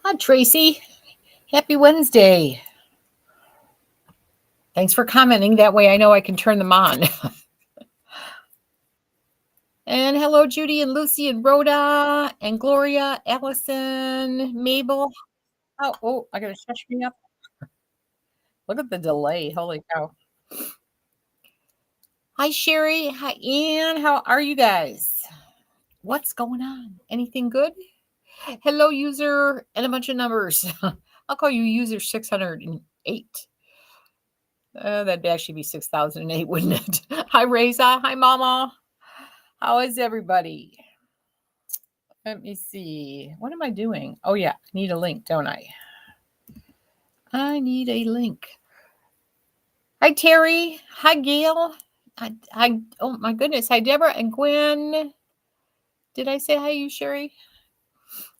Hi, Tracy. Happy Wednesday. Thanks for commenting. That way I know I can turn them on. And hello, Judy and Lucy and Rhoda and Gloria, Allison, Mabel. Oh, I got to shush me up. Look at the delay. Holy cow. Hi, Sherry. Hi, Ann. How are you guys? What's going on? Anything good? Hello, user, and a bunch of numbers. I'll call you user 608. That'd actually be 6008, wouldn't it? Hi, Reza. Hi, Mama. How is everybody? Let me see. What am I doing? Oh, yeah. I need a link, don't I? I need a link. Hi, Terry. Hi, Gail. Hi. Oh, my goodness. Hi, Deborah and Gwen. Did I say hi, you, Sherry?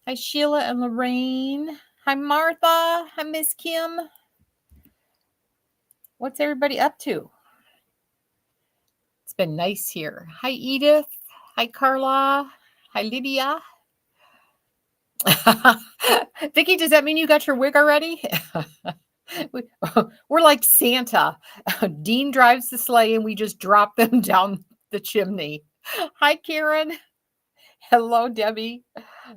Hi, Sheila and Lorraine. Hi, Martha. Hi, Miss Kim. What's everybody up to? It's been nice here. Hi, Edith. Hi, Carla. Hi, Lydia. Vicki, does that mean you got your wig already? We're like Santa. Dean drives the sleigh and we just drop them down the chimney. Hi, Karen. Hello, Debbie.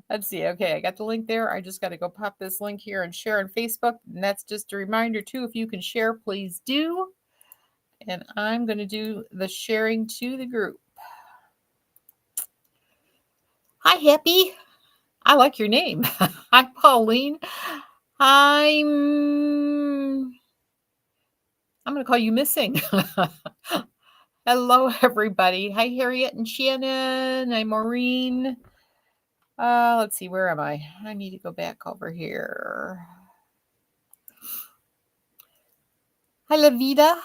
Let's see. Okay, I got the link there. I just got to go pop this link here and share on Facebook. And that's just a reminder, too. If you can share, please do. And I'm going to do the sharing to the group. Hi, Happy. I like your name. Hi, Pauline. I'm going to call you Missing. Hello, everybody. Hi, Harriet and Shannon. Hi, Maureen. Let's see. Where am I? I need to go back over here. Hi, Lavita.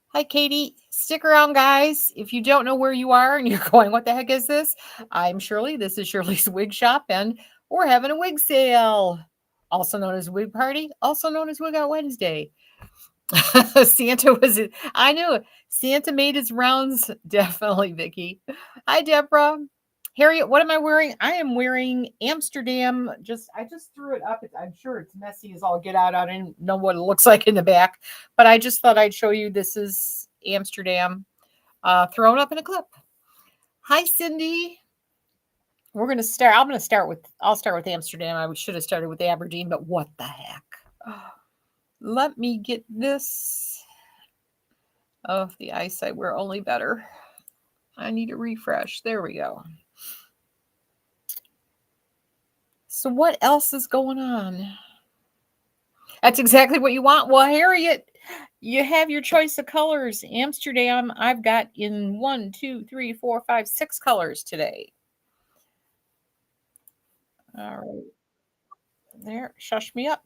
Hi, Katie. Stick around, guys. If you don't know where you are and you're going, what the heck is this? I'm Shirley. This is Shirley's Wig Shop, and we're having a wig sale, also known as Wig Party, also known as Wig Out Wednesday. Santa was it. I knew it. Santa made his rounds. Definitely, Vicky. Hi, Deborah. Harriet, what am I wearing? I am wearing Amsterdam. I just threw it up. I'm sure it's messy as all get out. I didn't know what it looks like in the back, but I just thought I'd show you. This is Amsterdam, thrown up in a clip. Hi, Cindy. We're gonna start. I'll start with Amsterdam. I should have started with Aberdeen, but what the heck? Let me get this. Oh, the eyesight, we're only better. I need a refresh. There we go. So what else is going on? That's exactly what you want. Well, Harriet, you have your choice of colors. Amsterdam, I've got in 1, 2, 3, 4, 5, 6 colors today. All right. There, shush me up.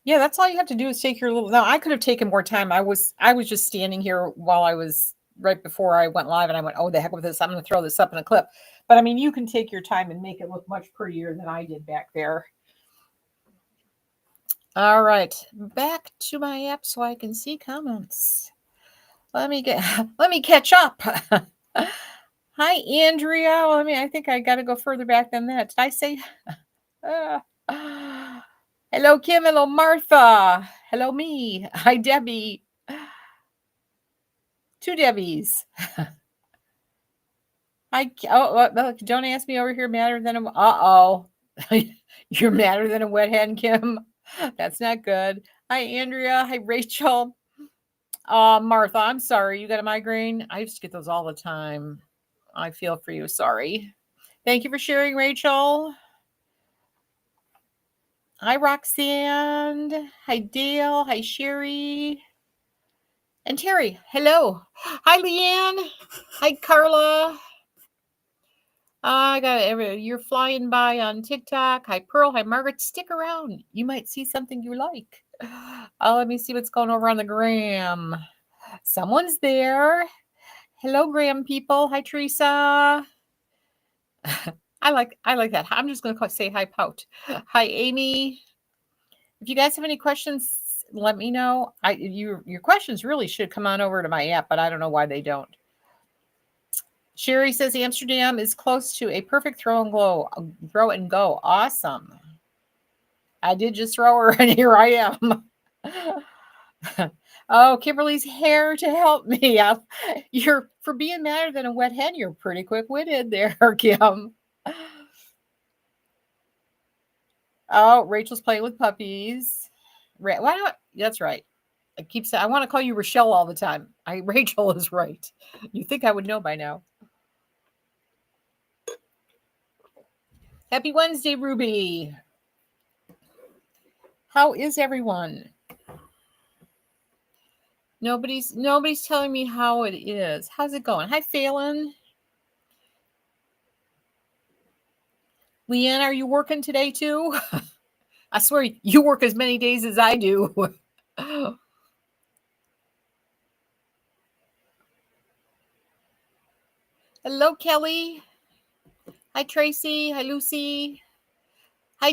Yeah, that's all you have to do is take your little. Now, I could have taken more time. I was just standing here while I was right before I went live, and I went, "Oh, the heck with this! I'm going to throw this up in a clip." But I mean, you can take your time and make it look much prettier than I did back there. All right, back to my app so I can see comments. Let me catch up. Hi, Andrea. I think I got to go further back than that. Did I say? Hello, Kim. Hello, Martha. Hello, me. Hi, Debbie. 2 Debbies. Don't ask me over here. Madder than a. Uh-oh. You're madder than a wet hen, Kim. That's not good. Hi, Andrea. Hi, Rachel. Martha, I'm sorry. You got a migraine? I used to get those all the time. I feel for you. Sorry. Thank you for sharing, Rachel. Hi, Roxanne. Hi, Dale. Hi, Sherry. And Terry. Hello. Hi, Leanne. Hi, Carla. I got you're flying by on TikTok. Hi, Pearl. Hi, Margaret. Stick around. You might see something you like. Let me see what's going over on the gram. Someone's there. Hello, gram people. Hi, Teresa. I like that. I'm just going to say hi, Pout. Hi, Amy. If you guys have any questions, let me know. Your questions really should come on over to my app, but I don't know why they don't. Sherry says Amsterdam is close to a perfect throw and go. Awesome. I did just throw her, and here I am. Oh, Kimberly's hair to help me. You're, for being madder than a wet hen, you're pretty quick-witted there, Kim. Oh, Rachel's playing with puppies. Why not? That's right. I keep saying I want to call you Rochelle all the time. Rachel is right. You think I would know by now. Happy Wednesday, Ruby. How is everyone? Nobody's telling me how it is. How's it going? Hi, Phelan. Leanne, are you working today too? I swear you work as many days as I do. Hello, Kelly. Hi, Tracy. Hi, Lucy. Hi,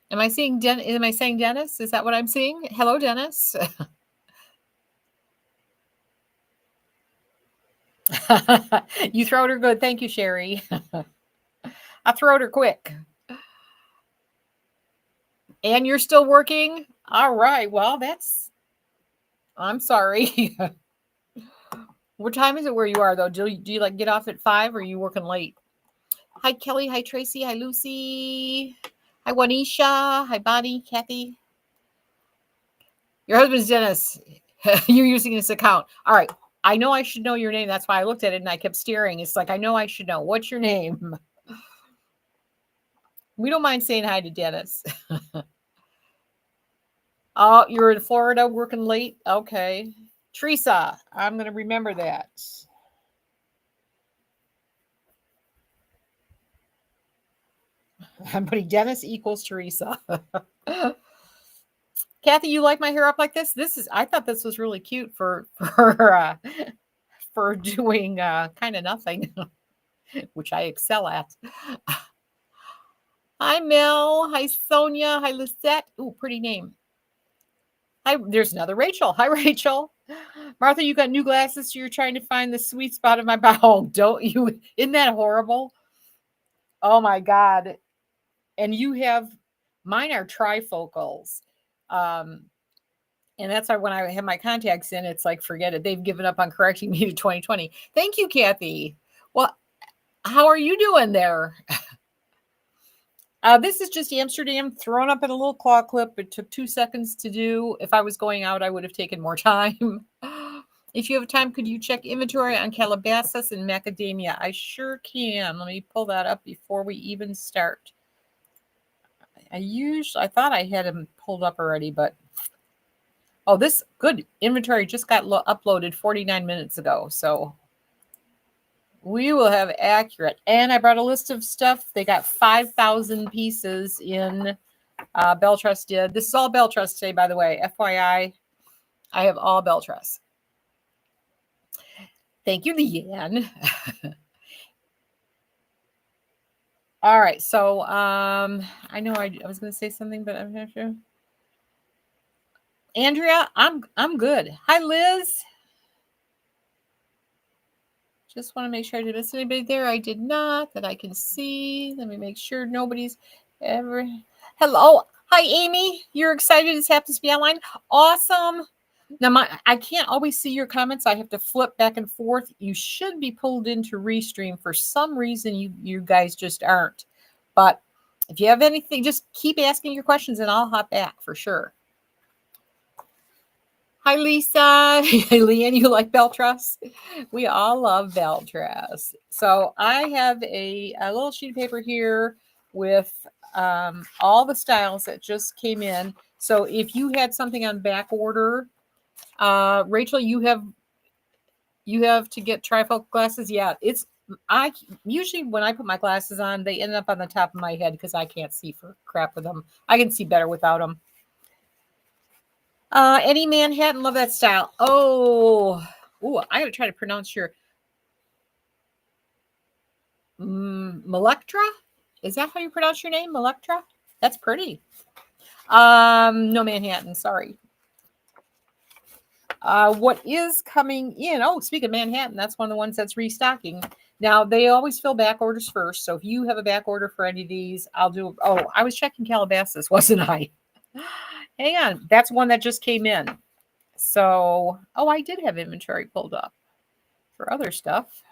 am I saying Dennis? Is that what I'm seeing? Hello, Dennis. You throwed her good. Thank you, Sherry. I throwed her quick. And you're still working? All right. Well, I'm sorry. What time is it where you are, though? Do you like get off at 5 or are you working late? Hi, Kelly. Hi, Tracy. Hi, Lucy. Hi, Juanisha. Hi, Bonnie. Kathy. Your husband's Dennis. You're using this account. All right. I know I should know your name. That's why I looked at it and I kept staring. It's like, I know I should know. What's your name? We don't mind saying hi to Dennis. Oh, you're in Florida working late? Okay. Teresa, I'm going to remember that. I'm putting Dennis equals Teresa. Kathy, you like my hair up like this? I thought this was really cute for doing kind of nothing, which I excel at. Hi, Mel. Hi, Sonia. Hi, Lisette. Ooh, pretty name. Hi, there's another Rachel. Hi, Rachel. Martha, you got new glasses, so you're trying to find the sweet spot of my bow. Don't you? Isn't that horrible? Oh, my God. And you have, mine are trifocals. And that's why when I have my contacts in, it's like, forget it. They've given up on correcting me to 2020. Thank you, Kathy. Well, how are you doing there? This is just Amsterdam thrown up in a little claw clip. It took 2 seconds to do. If I was going out, I would have taken more time. If you have time, could you check inventory on Calabasas and macadamia? I sure can. Let me pull that up before we even start. I thought I had them pulled up already, but oh, this good inventory just got uploaded 49 minutes ago. So we will have accurate. And I brought a list of stuff. They got 5,000 pieces in Beltrust did. This is all Beltrust today, by the way. FYI, I have all Beltrust. Thank you, Leanne. All right. So I know I was going to say something, but I'm not sure. Andrea, I'm good. Hi, Liz. Just want to make sure I didn't miss anybody there. I did not, that I can see. Let me make sure nobody's ever. Hello. Hi, Amy. You're excited this happens to be online? Awesome. Now, I can't always see your comments. I have to flip back and forth. You should be pulled into Restream. For some reason, you guys just aren't. But if you have anything, just keep asking your questions and I'll hop back for sure. Hi, Lisa. Leanne, you like Beltrust? We all love Beltrust. So I have a little sheet of paper here with all the styles that just came in. So if you had something on back order, Rachel, you have to get trifocal glasses. Yeah, I usually when I put my glasses on, they end up on the top of my head because I can't see for crap with them. I can see better without them. Eddie Manhattan, love that style. Oh, I gotta try to pronounce your Melectra. Is that how you pronounce your name, Melectra? That's pretty. No Manhattan, sorry. What is coming in? Oh, speaking of Manhattan, that's one of the ones that's restocking. Now, they always fill back orders first. So if you have a back order for any of these, I'll do. Oh, I was checking Calabasas, wasn't I? Hang on. That's one that just came in. So, oh, I did have inventory pulled up for other stuff.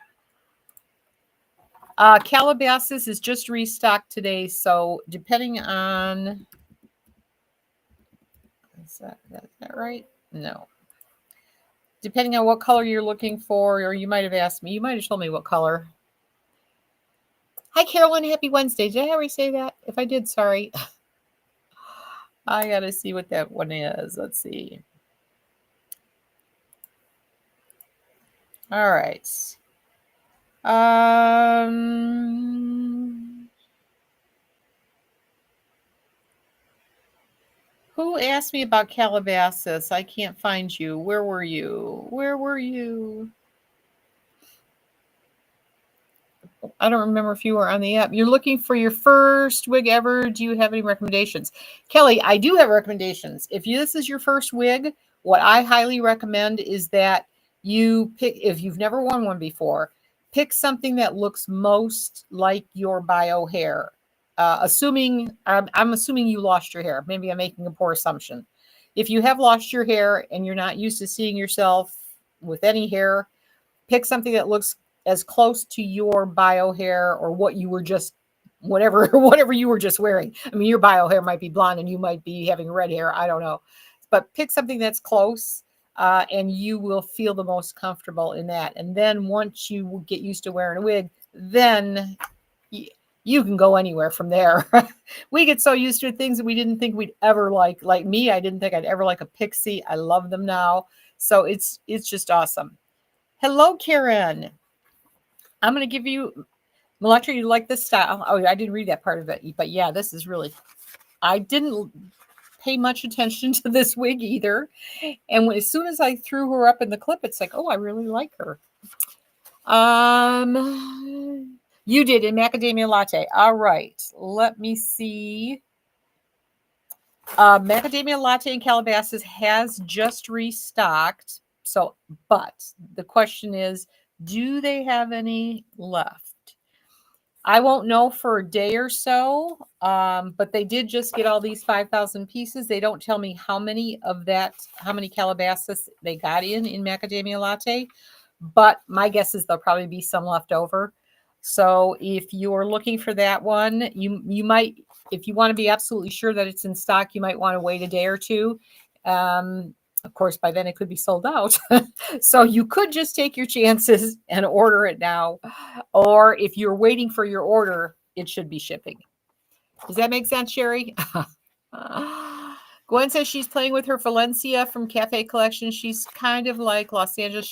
Calabasas is just restocked today. So depending on, is that right? No. Depending on what color you're looking for, or you might have asked me, you might have told me what color. Hi, Carolyn. Happy Wednesday. Did I already say that? If I did, sorry. I got to see what that one is. Let's see. All right. Who asked me about Calabasas? I can't find you. Where were you? Where were you? I don't remember if you were on the app. You're looking for your first wig ever. Do you have any recommendations? Kelly, I do have recommendations. If this is your first wig, what I highly recommend is that you pick, if you've never worn one before, pick something that looks most like your bio hair. I'm assuming you lost your hair. Maybe I'm making a poor assumption. If you have lost your hair and you're not used to seeing yourself with any hair, pick something that looks as close to your bio hair or what you were just whatever you were just wearing. I mean, your bio hair might be blonde and you might be having red hair. I don't know, but pick something that's close, and you will feel the most comfortable in that. And then once you get used to wearing a wig, then you can go anywhere from there. We get so used to things that we didn't think we'd ever like. Like me, I didn't think I'd ever like a pixie. I love them now. So it's just awesome. Hello, Karen. I'm going to give you, Melectra, you like this style? Oh, I didn't read that part of it. But yeah, this is really, I didn't pay much attention to this wig either. And as soon as I threw her up in the clip, it's like, oh, I really like her. You did in Macadamia Latte. All right. Let me see. Macadamia Latte in Calabasas has just restocked. So, but the question is, do they have any left? I won't know for a day or so, but they did just get all these 5,000 pieces. They don't tell me how many Calabasas they got in Macadamia Latte, but my guess is there'll probably be some left over. So if you're looking for that one, you might, if you want to be absolutely sure that it's in stock, you might want to wait a day or two. Of course, by then it could be sold out. So you could just take your chances and order it now. Or if you're waiting for your order, it should be shipping. Does that make sense, Sherry? Gwen says she's playing with her Valencia from Cafe Collection. She's kind of like Los Angeles.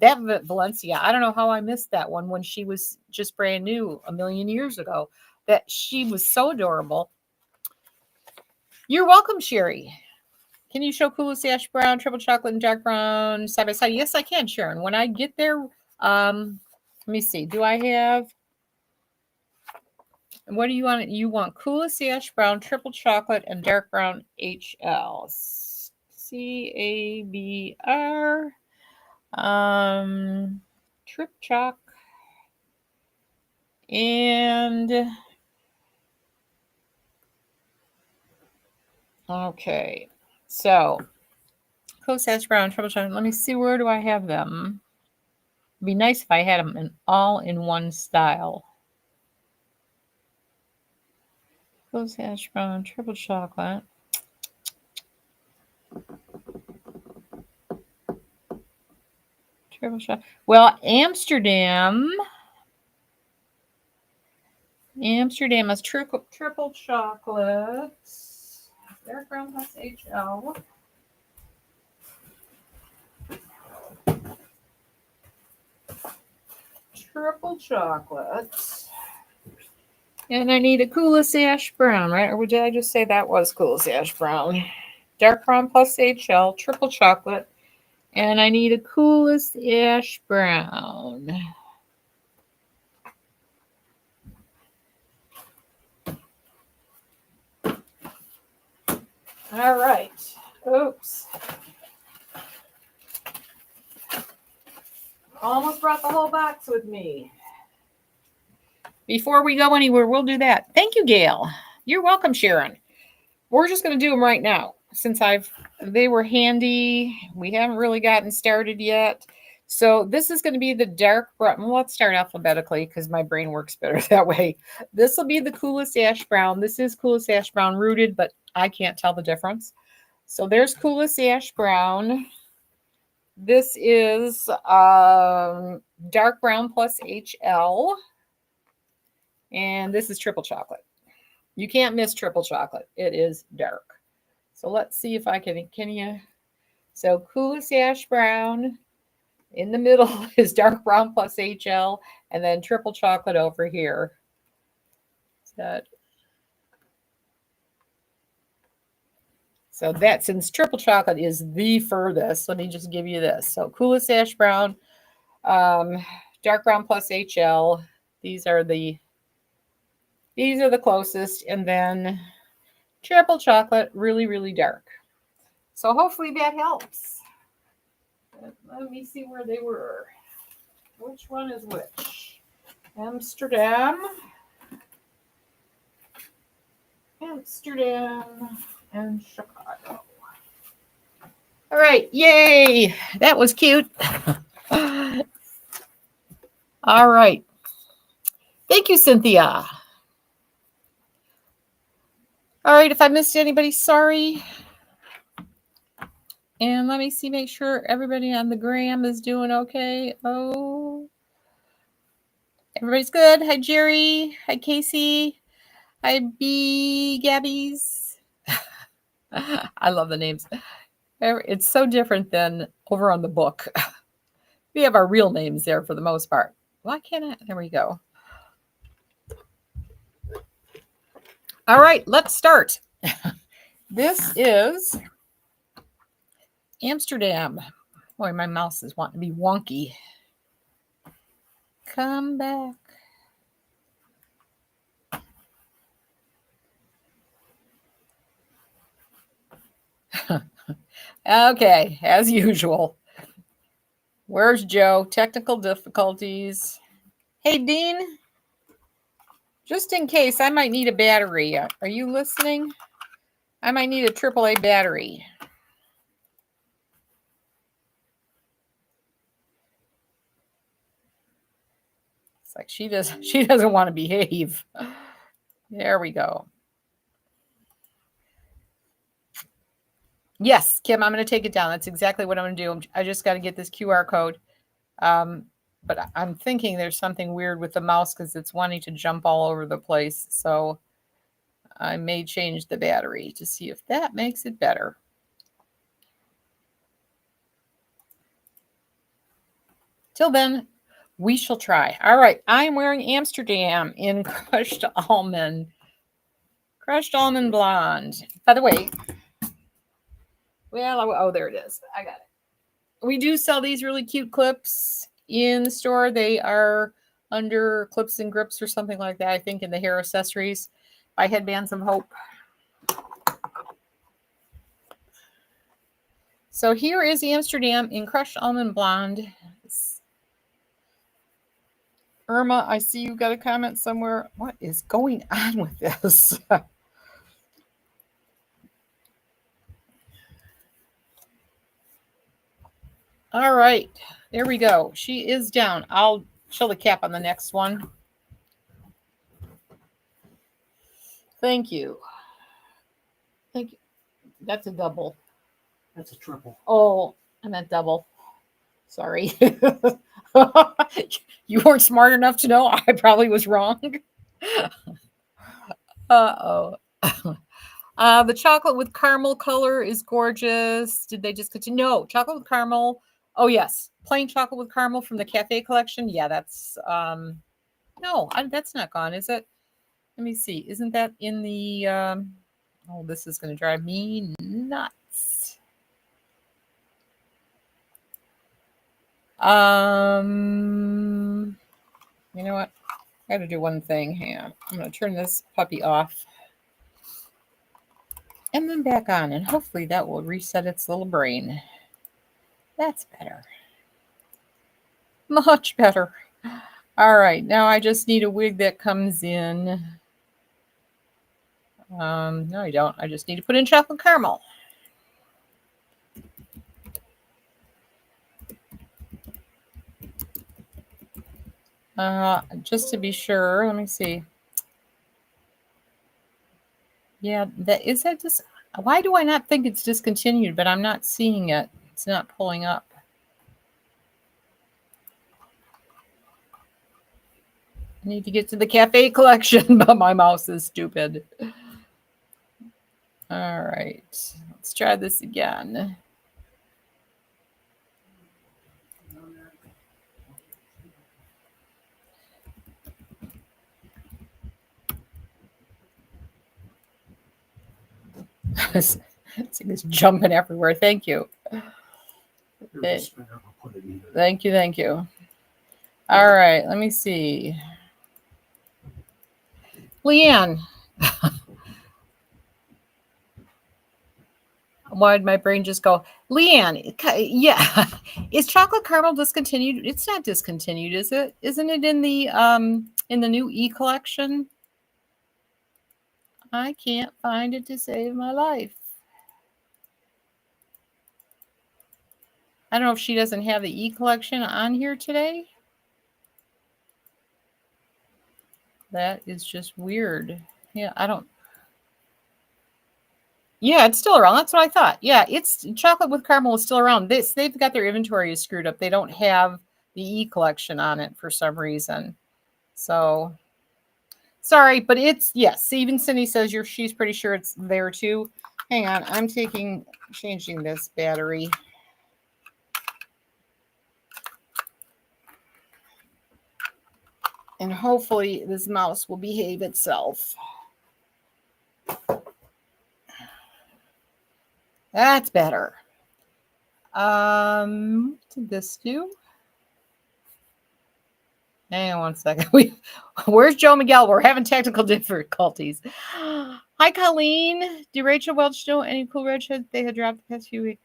That Valencia. I don't know how I missed that one when she was just brand new a million years ago. That she was so adorable. You're welcome, Sherry. Can you show Coolest Ash Brown, Triple Chocolate, and Dark Brown side by side? Yes, I can, Sharon. When I get there, let me see. Do I have? What do you want? You want Coolest Ash Brown, Triple Chocolate, and Dark Brown HL. CABR. Trip Choc. And okay. So Coolest Ash Brown, Triple Chocolate. Let me see, where do I have them? It'd be nice if I had them all in one style. Rose hash brown, triple chocolate. Triple chocolate. Well, Amsterdam has triple chocolate. Dark brown plus HL. Triple chocolate. And I need a Coolest Ash Brown, right? Or did I just say that was Coolest Ash Brown? Dark brown plus HL, triple chocolate. And I need a Coolest Ash Brown. All right. Oops. Almost brought the whole box with me. Before we go anywhere, we'll do that. Thank you, Gail. You're welcome, Sharon. We're just going to do them right now since they were handy. We haven't really gotten started yet. So this is going to be the dark brown. Well, let's start alphabetically because my brain works better that way. This will be the coolest ash brown. This is coolest ash brown rooted, but I can't tell the difference. So there's coolest ash brown. This is dark brown plus HL. And this is triple chocolate. You can't miss triple chocolate. It is dark. So let's see if I can you? So coolest ash brown. In the middle is dark brown plus HL. And then triple chocolate over here. So that, since triple chocolate is the furthest, let me just give you this. So coolest ash brown, dark brown plus HL. These are the closest. And then triple chocolate, really, really dark. So hopefully that helps. Let me see where they were. Which one is which? Amsterdam, and Chicago. All right, yay! That was cute. All right. Thank you, Cynthia. All right, if I missed anybody, sorry. And let me see, make sure everybody on the gram is doing okay. Oh, everybody's good. Hi, Jerry. Hi, Casey. Hi, B. Gabby's. I love the names. It's so different than over on the book. We have our real names there for the most part. Why can't I? There we go. All right, let's start. This is Amsterdam. Boy, my mouse is wanting to be wonky. Come back. Okay, as usual. Where's Joe? Technical difficulties. Hey, Dean. Just in case, I might need a battery. Are you listening? I might need a AAA battery. It's like she doesn't want to behave. There we go. Yes, Kim, I'm going to take it down. That's exactly what I'm going to do. I just got to get this QR code. But I'm thinking there's something weird with the mouse because it's wanting to jump all over the place. So I may change the battery to see if that makes it better. Till then, we shall try. All right, I'm wearing Amsterdam in crushed almond blonde. By the way, well, oh, there it is. I got it. We do sell these really cute clips in the store. They are under Clips and Grips or something like that, I think, in the hair accessories by Headbands of Hope. So here is Amsterdam in crushed almond blonde. Irma, I see you got a comment somewhere. What is going on with this? All right, there we go. She is down. I'll show the cap on the next one. Thank you. Thank you. That's a double. That's a triple. Oh, I meant double. Sorry. You weren't smart enough to know I probably was wrong. Uh-oh. The chocolate with caramel color is gorgeous. Did they just continue? No, chocolate with caramel. Oh, yes. Plain chocolate with caramel from the Cafe Collection. Yeah, that's... no, that's not gone, is it? Let me see. Isn't that in the... oh, this is going to drive me nuts. You know what? I got to do one thing. Hang on. I'm going to turn this puppy off. And then back on. And hopefully that will reset its little brain. That's better. Much better. All right, now I just need a wig that comes in. No, I don't. I just need to put in chocolate caramel. Just to be sure, let me see. Yeah, that is that just. Why do I not think it's discontinued? But I'm not seeing it. It's not pulling up. I need to get to the cafe collection, but my mouse is stupid. All right, let's try this again. It's jumping everywhere. Thank you. Thank you. Thank you. All right, let me see. Leanne. Why did my brain just go? Leanne, yeah. Is chocolate caramel discontinued? It's not discontinued, is it? Isn't it in the new E collection? I can't find it to save my life. I don't know if she doesn't have the E collection on here today. That is just weird. Yeah, I don't. Yeah, it's still around. That's what I thought. Yeah, it's chocolate with caramel is still around. They've got their inventory is screwed up. They don't have the E collection on it for some reason. So sorry, but it's yes. Even Cindy says she's pretty sure it's there too. Hang on, I'm changing this battery. And hopefully this mouse will behave itself. That's better. What did this do? Hang on one second. Where's Joe Miguel? We're having technical difficulties. Hi, Colleen. Did Rachel Welch know any cool redsheds they had dropped the past few weeks?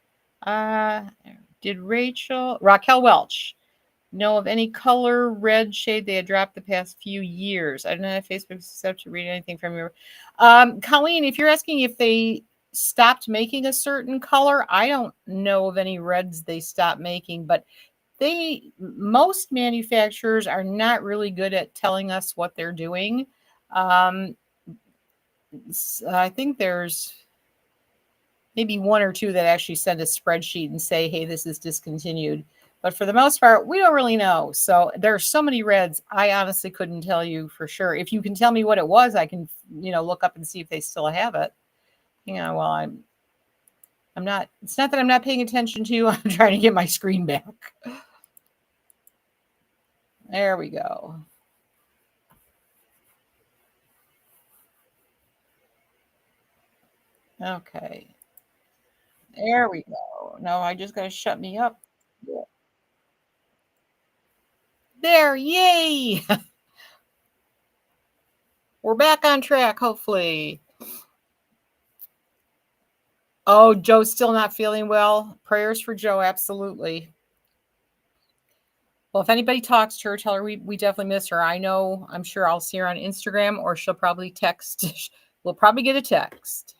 Did Raquel Welch know of any color red shade they had dropped the past few years? I don't know if Facebook is set to read anything from you. Colleen, if you're asking if they stopped making a certain color, I don't know of any reds they stopped making, but most manufacturers are not really good at telling us what they're doing. I think there's maybe one or two that actually send a spreadsheet and say, hey, this is discontinued. But for the most part, we don't really know. So there are so many reds, I honestly couldn't tell you for sure. If you can tell me what it was, I can, look up and see if they still have it. Well, I'm not, it's not that I'm not paying attention to you. I'm trying to get my screen back. There we go. Okay. There we go. No, I just got to shut me up. There, yay! We're back on track, hopefully. Oh, Joe's still not feeling well. Prayers for Joe, absolutely. Well, if anybody talks to her, tell her we definitely miss her. I'm sure I'll see her on Instagram or she'll probably text. We'll probably get a text.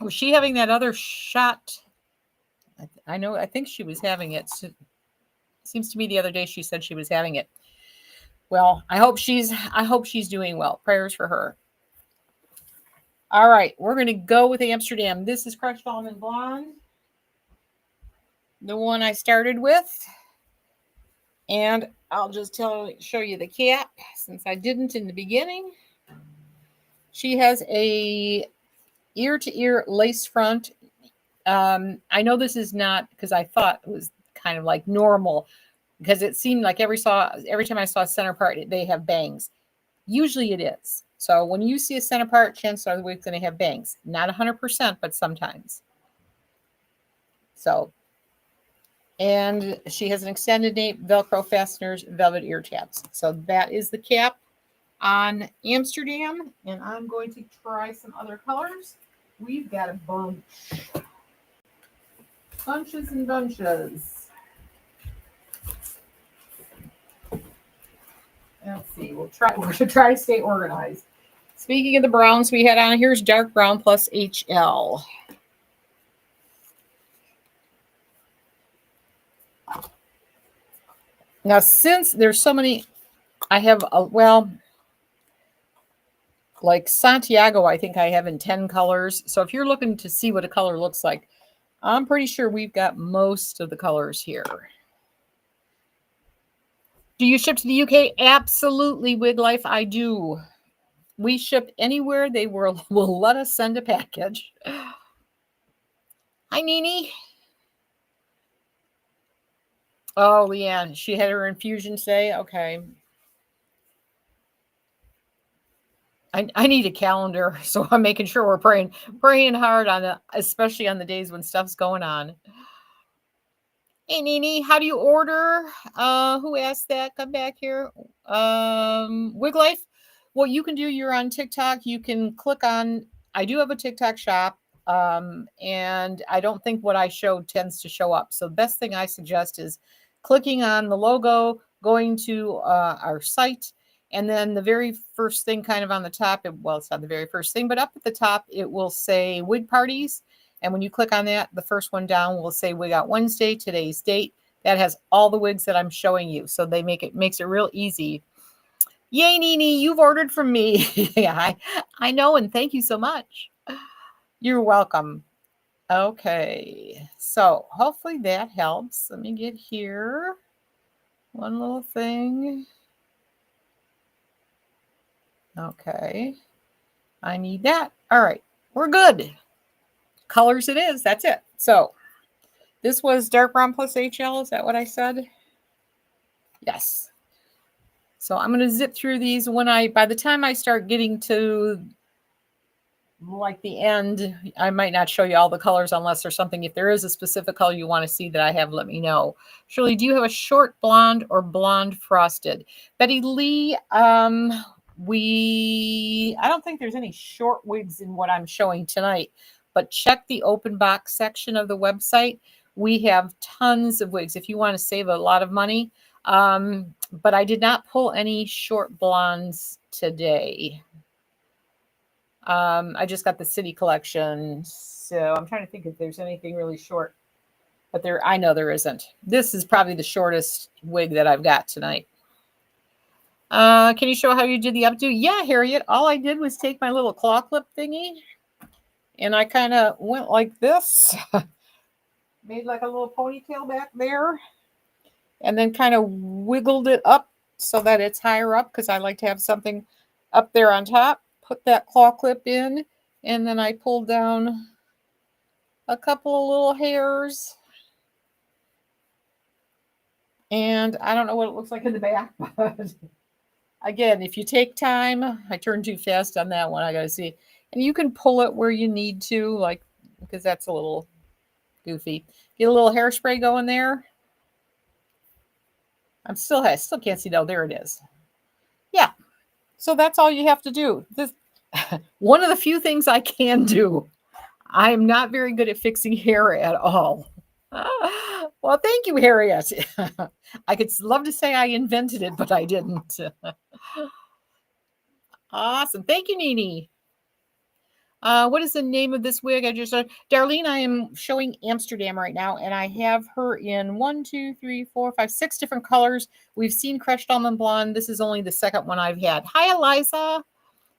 Was she having that other shot? I think she was having it. Seems to me the other day she said she was having it. Well, I hope she's doing well. Prayers for her. All right, we're going to go with Amsterdam. This is Crushed Almond Blonde, the one I started with. And I'll just show you the cap since I didn't in the beginning. She has a ear-to-ear lace front. I know this is not, because I thought it was kind of like normal, because it seemed like every time I saw a center part, they have bangs. Usually it is. So when you see a center part, chances are the wig's going to have bangs. Not 100%, but sometimes. So, and she has an extended nape, Velcro fasteners, velvet ear tabs. So that is the cap on Amsterdam. And I'm going to try some other colors. We've got a bunch. Bunches and bunches. Let's see. We're going to try to stay organized. Speaking of the browns we had on, here's dark brown plus HL. Now, since there's so many, I have, like Santiago, I think I have in 10 colors. So if you're looking to see what a color looks like, I'm pretty sure we've got most of the colors here. Do you ship to the UK? Absolutely, Wig Life, I do. We ship anywhere they will let us send a package. Hi, Nini. Oh, Leanne, she had her infusion today. Okay. I need a calendar, so I'm making sure we're praying hard on it, especially on the days when stuff's going on. Hey, Nini, how do you order? Who asked that? Come back here. Wig Life. What you can do, you're on TikTok. You can click on, I do have a TikTok shop. And I don't think what I showed tends to show up. So the best thing I suggest is clicking on the logo, going to our site, and then the very first thing kind of on the top, well, it's not the very first thing, but up at the top, it will say wig parties. And when you click on that, the first one down will say Wig Out Wednesday, today's date. That has all the wigs that I'm showing you. So they makes it real easy. Yay, Nini, you've ordered from me. Yeah, I know, and thank you so much. You're welcome. Okay, so hopefully that helps. Let me get here. One little thing. Okay, I need that. All right, we're good. Colors it is. That's it. So this was dark brown plus HL. Is that what I said? Yes. So I'm going to zip through these by the time I start getting to like the end, I might not show you all the colors unless there's something. If there is a specific color you want to see that I have, let me know. Shirley, do you have a short blonde or blonde frosted? Betty Lee, I don't think there's any short wigs in what I'm showing tonight, but check the open box section of the website. We have tons of wigs if you want to save a lot of money. But I did not pull any short blondes today. I just got the city collection, so I'm trying to think if there's anything really short, but I know there isn't. This is probably the shortest wig that I've got tonight. Can you show how you did the updo? Yeah, Harriet, all I did was take my little claw clip thingy and I kind of went like this, made like a little ponytail back there, and then kind of wiggled it up so that it's higher up because I like to have something up there on top. Put that claw clip in, and then I pulled down a couple of little hairs. And I don't know what it looks like in the back, but again, if you take time, I turned too fast on that one. I got to see. And you can pull it where you need to, like, because that's a little goofy. Get a little hairspray going there. I still can't see. No, there it is. Yeah. So that's all you have to do. This one of the few things I can do. I am not very good at fixing hair at all. Well, thank you, Harriet. I could love to say I invented it, but I didn't. Awesome. Thank you, Nini. What is the name of this wig? Darlene, I am showing Amsterdam right now, and I have her in 1, 2, 3, 4, 5, 6 different colors. We've seen Crushed Almond Blonde. This is only the second one I've had. Hi, Eliza.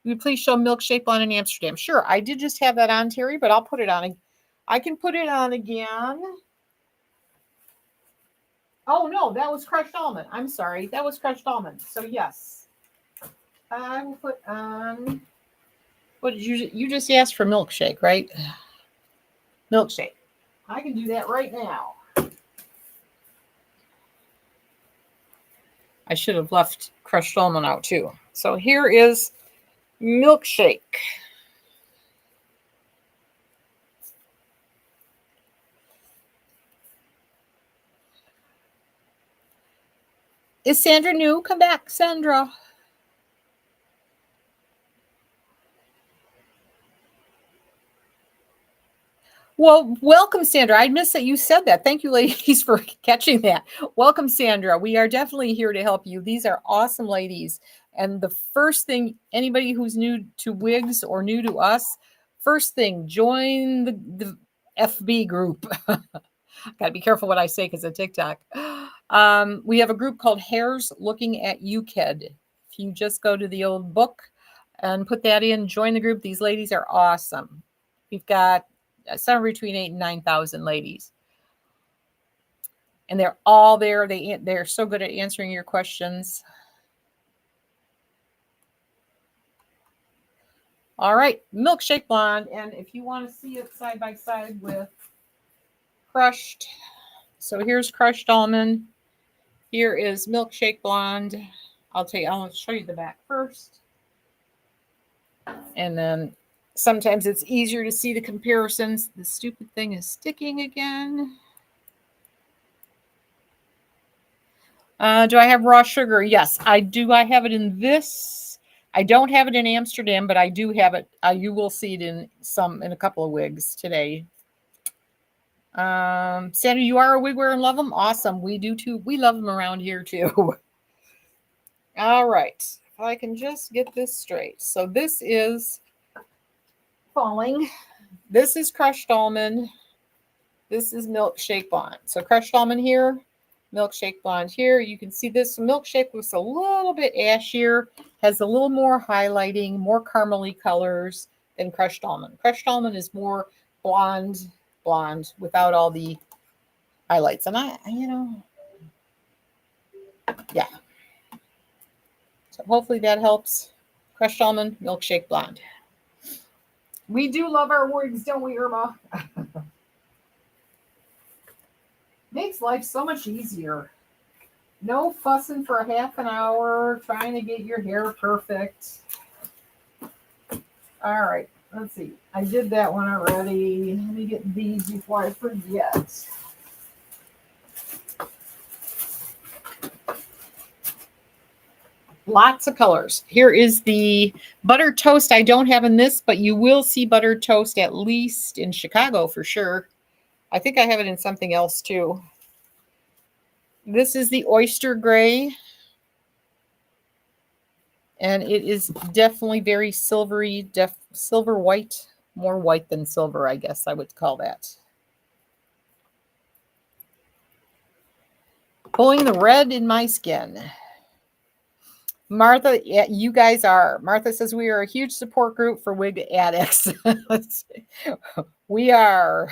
Will you please show Milkshake Blonde in Amsterdam? Sure, I did just have that on, Terry, but I'll put it on. I can put it on again. Oh, no, that was Crushed Almond. I'm sorry. That was Crushed Almond. So, yes. I will put on... What did you just asked for Milkshake, right? Milkshake. I can do that right now. I should have left Crushed Almond out, too. So, here is Milkshake. Is Sandra new? Come back, Sandra. Well, welcome, Sandra. I missed that you said that. Thank you, ladies, for catching that. Welcome, Sandra. We are definitely here to help you. These are awesome ladies. And the first thing, anybody who's new to wigs or new to us, first thing, join the FB group. Got to be careful what I say because of TikTok. We have a group called Hairs Looking at You Kid. If you just go to the old book and put that in, join the group. These ladies are awesome. We've got somewhere between 8,000 and 9,000 ladies. And they're all there. They're so good at answering your questions. All right, Milkshake Blonde. And if you want to see it side by side with Crushed, so here's Crushed Almond. Here is Milkshake Blonde. I'll show you the back first. And then sometimes it's easier to see the comparisons. The stupid thing is sticking again. Do I have raw sugar? Yes, I do. I have it in this. I don't have it in Amsterdam, but I do have it. You will see it in a couple of wigs today. Sandra, you are a wig wearer and love them? Awesome. We do too. We love them around here too. All right. If I can just get this straight. So this is falling. This is Crushed Almond. This is Milkshake Blonde. So Crushed Almond here, Milkshake Blonde here. You can see this Milkshake was a little bit ashier, has a little more highlighting, more caramely colors than Crushed Almond. Crushed Almond is more blonde without all the highlights. And yeah. So hopefully that helps. Crushed Almond, Milkshake Blonde. We do love our wigs, don't we, Irma? Makes life so much easier. No fussing for a half an hour, trying to get your hair perfect. All right, let's see. I did that one already. Let me get these before I forget. Lots of colors. Here is the buttered toast. I don't have in this, but you will see buttered toast at least in Chicago for sure. I think I have it in something else too. This is the oyster gray. And it is definitely very silvery, silver white, more white than silver, I guess I would call that. Pulling the red in my skin. Martha, yeah, you guys are. Martha says we are a huge support group for wig addicts. We are.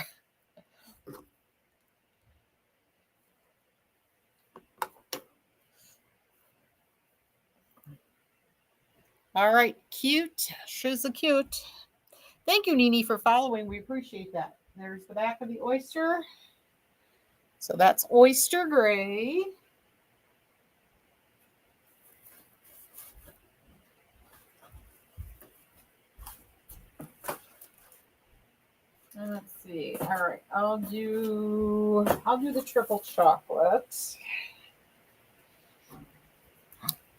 All right, cute. She's a cute. Thank you, Nini, for following. We appreciate that. There's the back of the oyster. So that's oyster gray. Let's see. All right, I'll do the triple chocolate.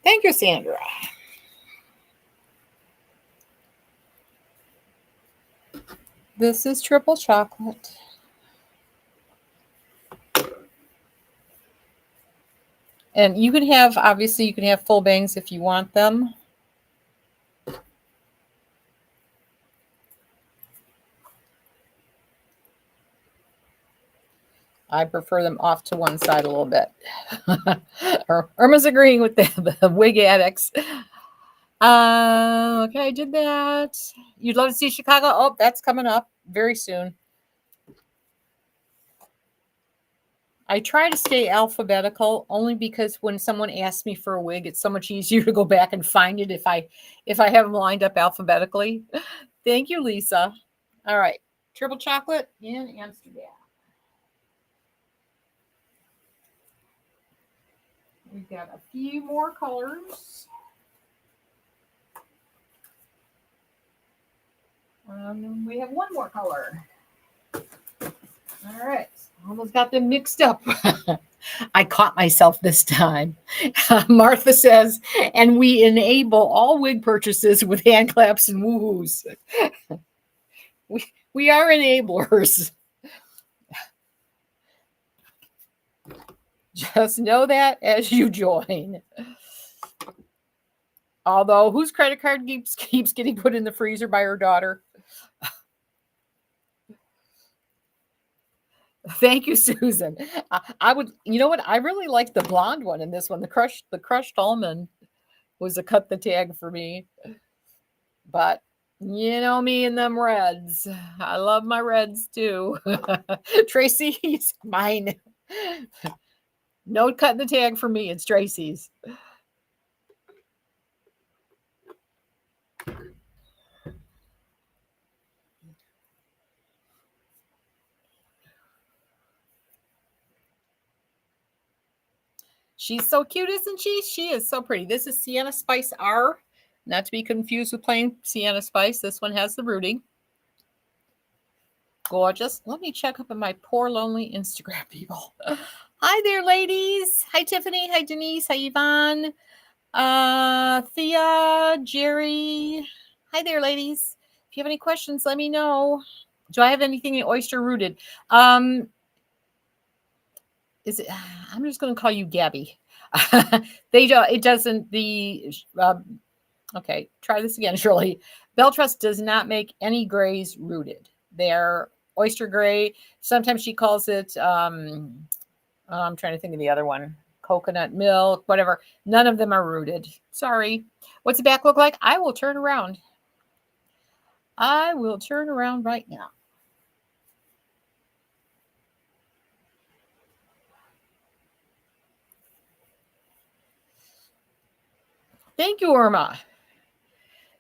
Thank you, Sandra. This is triple chocolate. And you can have, obviously, you can have full bangs if you want them. I prefer them off to one side a little bit. Irma's agreeing with the wig addicts. Okay, I did that. You'd love to see Chicago? Oh, that's coming up very soon. I try to stay alphabetical only because when someone asks me for a wig, it's so much easier to go back and find it if I have them lined up alphabetically. Thank you, Lisa. All right, triple chocolate in Amsterdam. We've got a few more colors. We have one more color. All right, almost got them mixed up. I caught myself this time. Martha says, and we enable all wig purchases with hand claps and woohoos. We are enablers. Just know that as you join. Although, whose credit card keeps getting put in the freezer by her daughter? Thank you, Susan. I would, you know what? I really like the blonde one in this one. The crushed almond was a cut the tag for me. But you know me and them reds. I love my reds too. Tracy's mine. No cutting the tag for me. It's Tracy's. She's so cute, isn't she? She is so pretty. This is Sienna Spice R. Not to be confused with plain Sienna Spice. This one has the rooting. Gorgeous. Let me check up on my poor lonely Instagram people. Hi there, ladies. Hi, Tiffany. Hi, Denise. Hi, Yvonne. Thea, Jerry. Hi there, ladies. If you have any questions, let me know. Do I have anything in oyster rooted? Is it? I'm just going to call you Gabby. They do. It doesn't. Okay. Try this again, Shirley. Bell Trust does not make any grays rooted. They're oyster gray. Sometimes she calls it. I'm trying to think of the other one. Coconut milk, whatever. None of them are rooted. Sorry. What's the back look like? I will turn around. I will turn around right now. Thank you, Irma.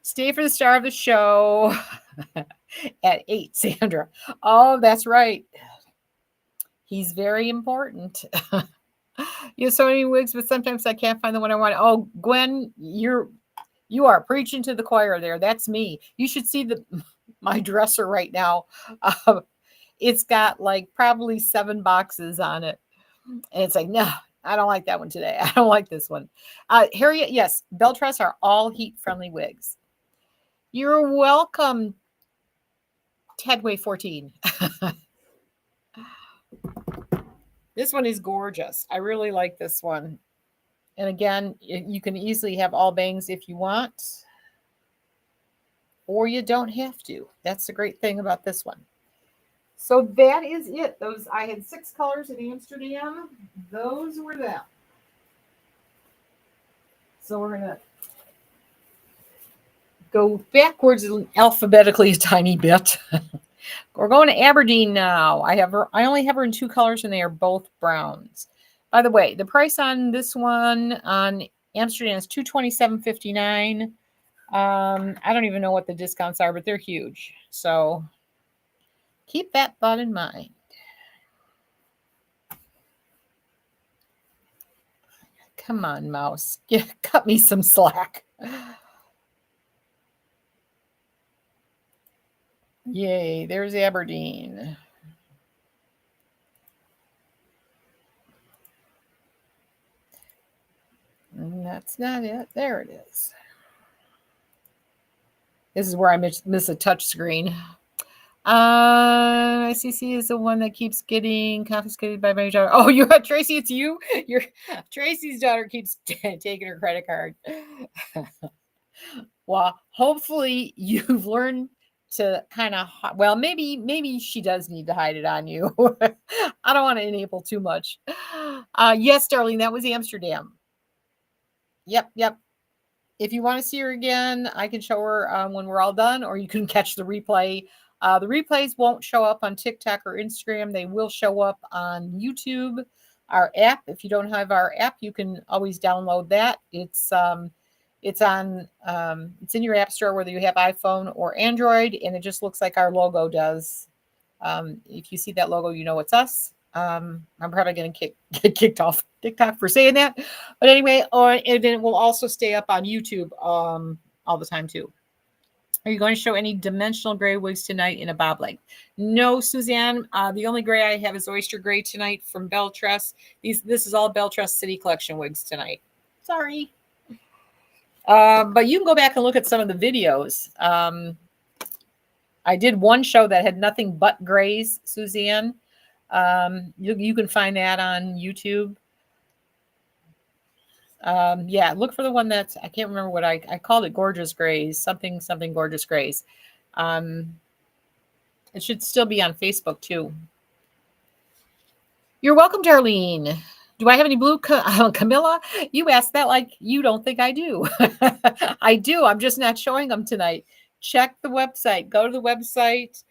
Stay for the star of the show at 8, Sandra. Oh, that's right. He's very important. You have so many wigs, but sometimes I can't find the one I want. Oh, Gwen, you are preaching to the choir there. That's me. You should see my dresser right now. It's got like probably 7 boxes on it. And it's like, no, I don't like that one today. I don't like this one. Harriet, yes, Bell Truss are all heat-friendly wigs. You're welcome, Tedway 14. This one is gorgeous. I really like this one. And again, you can easily have all bangs if you want, or you don't have to. That's the great thing about this one. So that is it. Those I had 6 colors in Amsterdam. Those were them. So we're gonna go backwards alphabetically a tiny bit. We're going to Aberdeen now. I only have her in 2 colors, and they are both browns. By the way, the price on this one on Amsterdam is $227.59. I don't even know what the discounts are, but they're huge. So keep that thought in mind. Come on, mouse. Cut me some slack. Yay, there's Aberdeen. And that's not it. There it is. This is where I miss a touch screen. ICC is the one that keeps getting confiscated by my daughter. Oh, you had Tracy, it's you? Tracy's daughter keeps taking her credit card. Well, hopefully you've learned to kind of, well, maybe she does need to hide it on you. I don't want to enable too much. Yes, darling, that was Amsterdam. Yep. If you want to see her again, I can show her when we're all done, or you can catch the replay. The replays won't show up on TikTok or Instagram. They will show up on YouTube, our app. If you don't have our app, you can always download that. It's in your app store, whether you have iPhone or Android, and it just looks like our logo does. If you see that logo, you know it's us. I'm probably going to get kicked off TikTok for saying that. But anyway, and then it will also stay up on YouTube all the time too. Are you going to show any dimensional gray wigs tonight in a bob length? No, Suzanne. The only gray I have is oyster gray tonight from Bell Truss. This is all Bell Truss City Collection wigs tonight. Sorry. But you can go back and look at some of the videos. I did one show that had nothing but grays, Suzanne. You can find that on YouTube. Yeah, look for the one that's, I can't remember what I called it, Gorgeous Grays, something Gorgeous Grays. It should still be on Facebook too. You're welcome, Darlene. Do I have any blue? Camilla, you asked that like you don't think I do. I do. I'm just not showing them tonight. Check the website. Go to the website.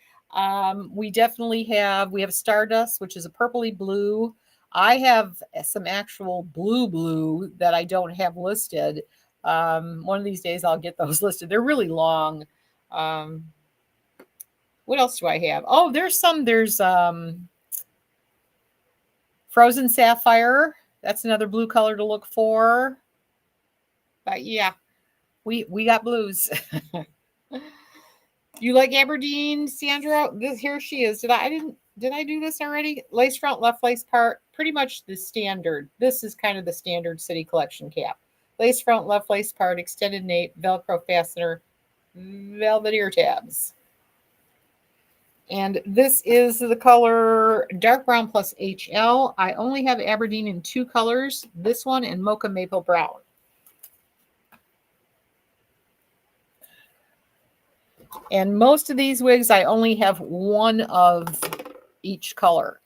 We definitely we have Stardust, which is a purpley blue. I have some actual blue that I don't have listed. One of these days I'll get those listed. They're really long. What else do I have? Oh, there's Frozen Sapphire. That's another blue color to look for. But yeah, we got blues. You like Aberdeen, Sandra? Here she is. Did I do this already? Lace front, left lace part. Pretty much the standard. This is kind of the standard city collection cap. Lace front, left lace part, extended nape, Velcro fastener, velvet ear tabs. And this is the color dark brown plus HL. I only have Aberdeen in 2 colors, this one and mocha maple brown. And most of these wigs, I only have one of each color.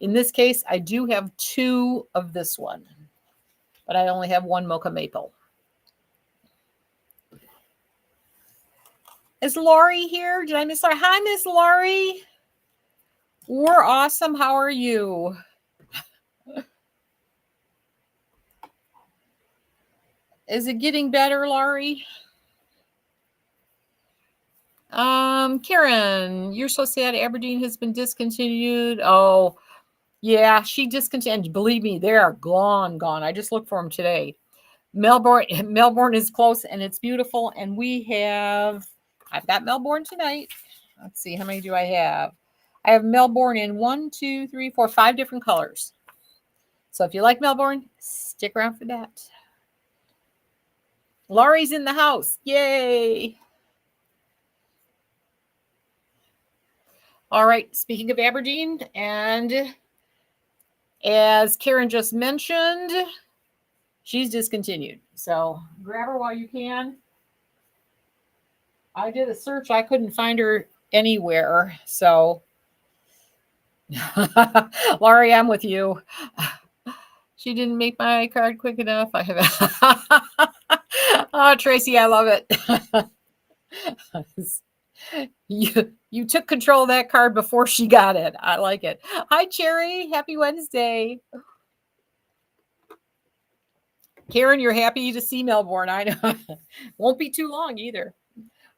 In this case, I do have 2 of this one, but I only have 1 mocha maple. Is Lori here? Did I miss Lori? Hi, Miss Lori. We're awesome. How are you? Is it getting better, Laurie? Karen, you're so sad Aberdeen has been discontinued. Oh, yeah, she discontinued. Believe me, they are gone. I just looked for them today. Melbourne is close and it's beautiful. And I've got Melbourne tonight. Let's see, how many do I have? I have Melbourne in 1, 2, 3, 4, 5 different colors. So if you like Melbourne, stick around for that. Laurie's in the house. Yay. All right. Speaking of Aberdeen, and as Karen just mentioned, she's discontinued. So grab her while you can. I did a search. I couldn't find her anywhere. So Laurie, I'm with you. She didn't make my card quick enough. I have. Oh, Tracy, I love it. You took control of that card before she got it. I like it. Hi, Cherry. Happy Wednesday. Karen, you're happy to see Melbourne. I know. Won't be too long either.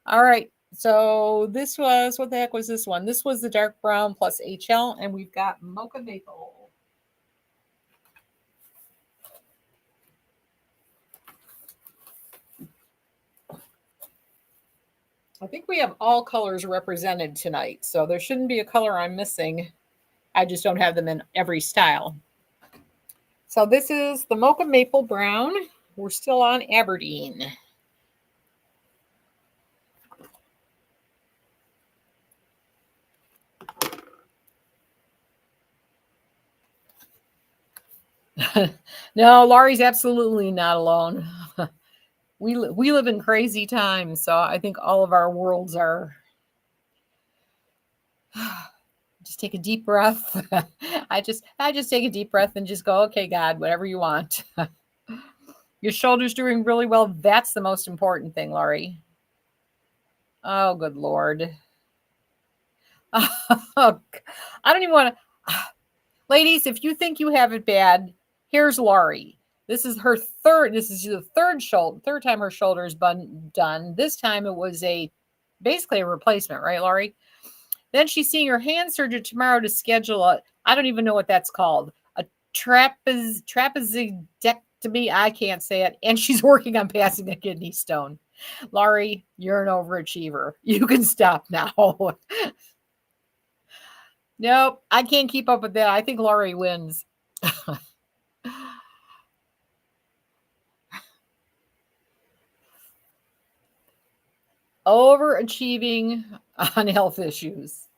All right. So this was, what the heck was this one? This was the dark brown plus HL, and we've got mocha maple. I think we have all colors represented tonight, so there shouldn't be a color I'm missing. I just don't have them in every style. So this is the mocha maple brown. We're still on Aberdeen. No, Laurie's absolutely not alone. We live in crazy times, so I think all of our worlds are. Just take a deep breath. I just take a deep breath and just go, okay, God, whatever you want. Your shoulder's doing really well. That's the most important thing, Laurie. Oh, good Lord. Oh, I don't even want to. Ladies, if you think you have it bad, here's Laurie. This is her third. This is the third time her shoulder's been done. This time it was basically a replacement, right, Laurie? Then she's seeing her hand surgeon tomorrow to schedule I don't even know what that's called. A trapezoidectomy. I can't say it. And she's working on passing a kidney stone. Laurie, you're an overachiever. You can stop now. Nope, I can't keep up with that. I think Laurie wins. overachieving on health issues.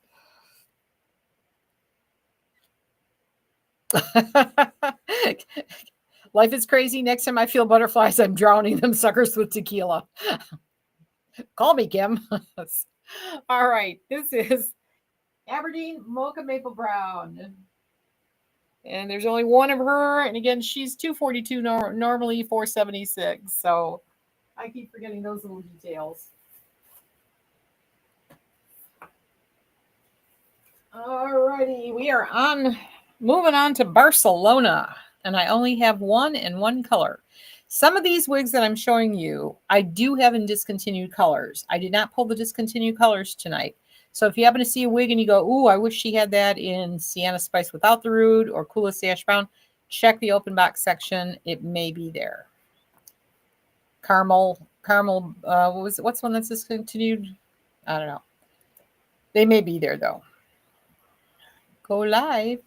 Life is crazy. Next time I feel butterflies, I'm drowning them suckers with tequila. Call me, Kim. All right. This is Aberdeen Mocha Maple Brown. And there's only one of her. And again, she's 242, normally 476. So I keep forgetting those little details. Alrighty, we are moving on to Barcelona, and I only have one in one color. Some of these wigs that I'm showing you, I do have in discontinued colors. I did not pull the discontinued colors tonight. So if you happen to see a wig and you go, ooh, I wish she had that in Sienna Spice without the root or Coolest Ash Brown, check the open box section. It may be there. Caramel, what's one that's discontinued? I don't know. They may be there though. Go live.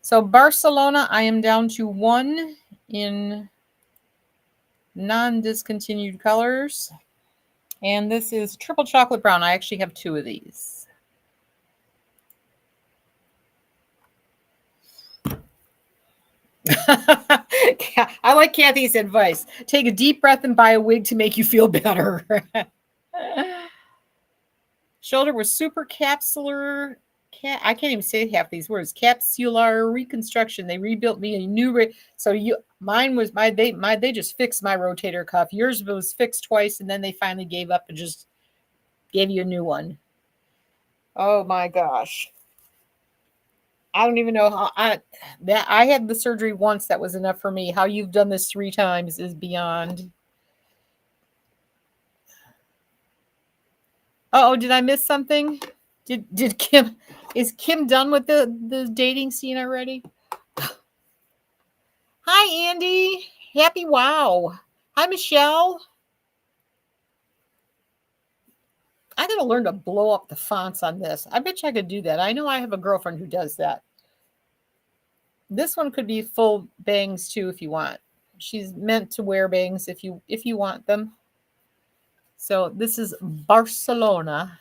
So Barcelona, I am down to one in non-discontinued colors. And this is triple chocolate brown. I actually have two of these. I like Kathy's advice. Take a deep breath and buy a wig to make you feel better. Shoulder was super capsular. I can't even say half these words. Capsular reconstruction. They rebuilt me a new. So mine was they just fixed my rotator cuff. Yours was fixed twice, and then they finally gave up and just gave you a new one. Oh my gosh. I don't even know how I had the surgery once. That was enough for me. How you've done this 3 times is beyond. Oh, did I miss something? Did Kim, is Kim done with the dating scene already? Hi, Andy. Happy wow. Hi, Michelle. I gotta learn to blow up the fonts on this. I bet you I could do that. I know I have a girlfriend who does that. This one could be full bangs too if you want. She's meant to wear bangs if you want them. So this is Barcelona.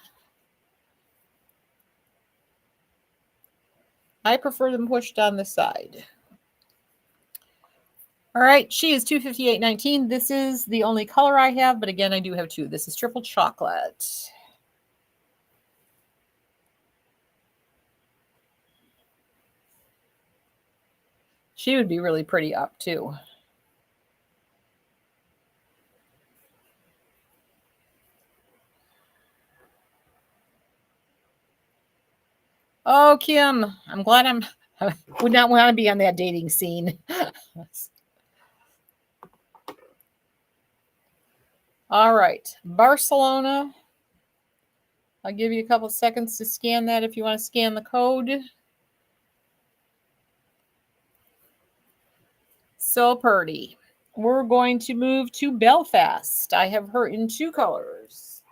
I prefer them pushed on the side. All right, she is 258.19. This is the only color I have, but again, I do have two. This is triple chocolate. She would be really pretty up too. Oh, Kim, I'm glad I would not want to be on that dating scene. All right, Barcelona. I'll give you a couple seconds to scan that if you want to scan the code. So pretty. We're going to move to Belfast. I have her in 2 colors.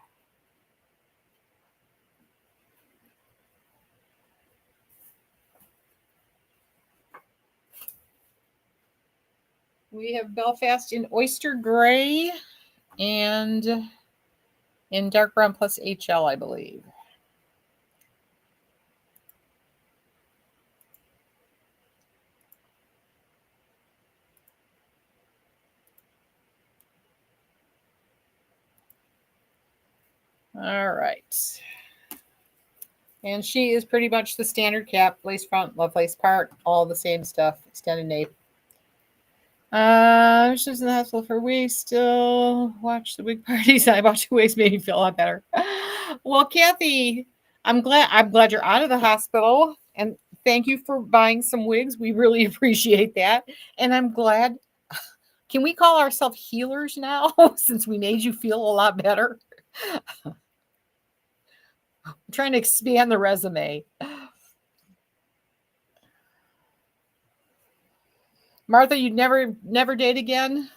We have Belfast in oyster gray and in dark brown plus HL, I believe. All right. And she is pretty much the standard cap, lace front, love lace part, all the same stuff, extended nape. She's in the hospital for weeks. Still watch the wig parties. I bought 2 wigs, made me feel a lot better. Well, Kathy, I'm glad you're out of the hospital, and thank you for buying some wigs. We really appreciate that, and I'm glad. Can we call ourselves healers now since we made you feel a lot better? I'm trying to expand the resume. Martha, you'd never date again?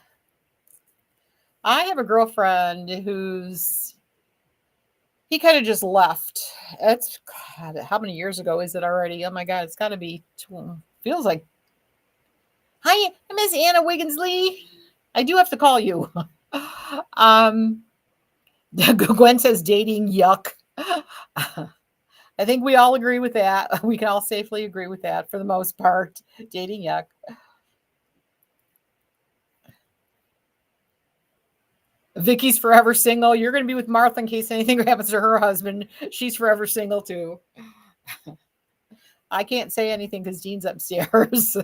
I have a girlfriend he kind of just left. It's, God, how many years ago is it already? Oh my God, it's got to be, feels like. Hi, Miss Anna Wiggins Lee. I do have to call you. Gwen says dating yuck. I think we all agree with that. We can all safely agree with that for the most part. Dating yuck. Vicky's forever single. You're going to be with Martha in case anything happens to her husband. She's forever single too. I can't say anything because Dean's upstairs.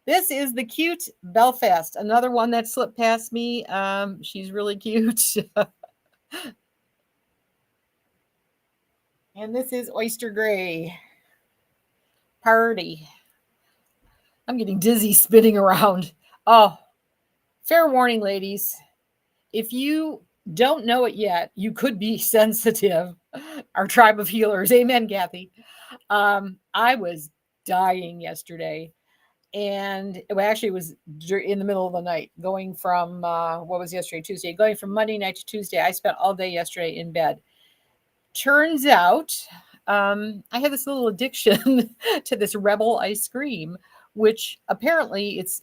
This is the cute Belfast. Another one that slipped past me. She's really cute. And this is Oyster Gray. Party. I'm getting dizzy spinning around. Oh, fair warning, ladies. If you don't know it yet, you could be sensitive. Our tribe of healers. Amen, Kathy. I was dying yesterday. And it actually was in the middle of the night, going from, what was yesterday, Tuesday, going from Monday night to Tuesday. I spent all day yesterday in bed. Turns out I had this little addiction to this Rebel ice cream, which apparently it's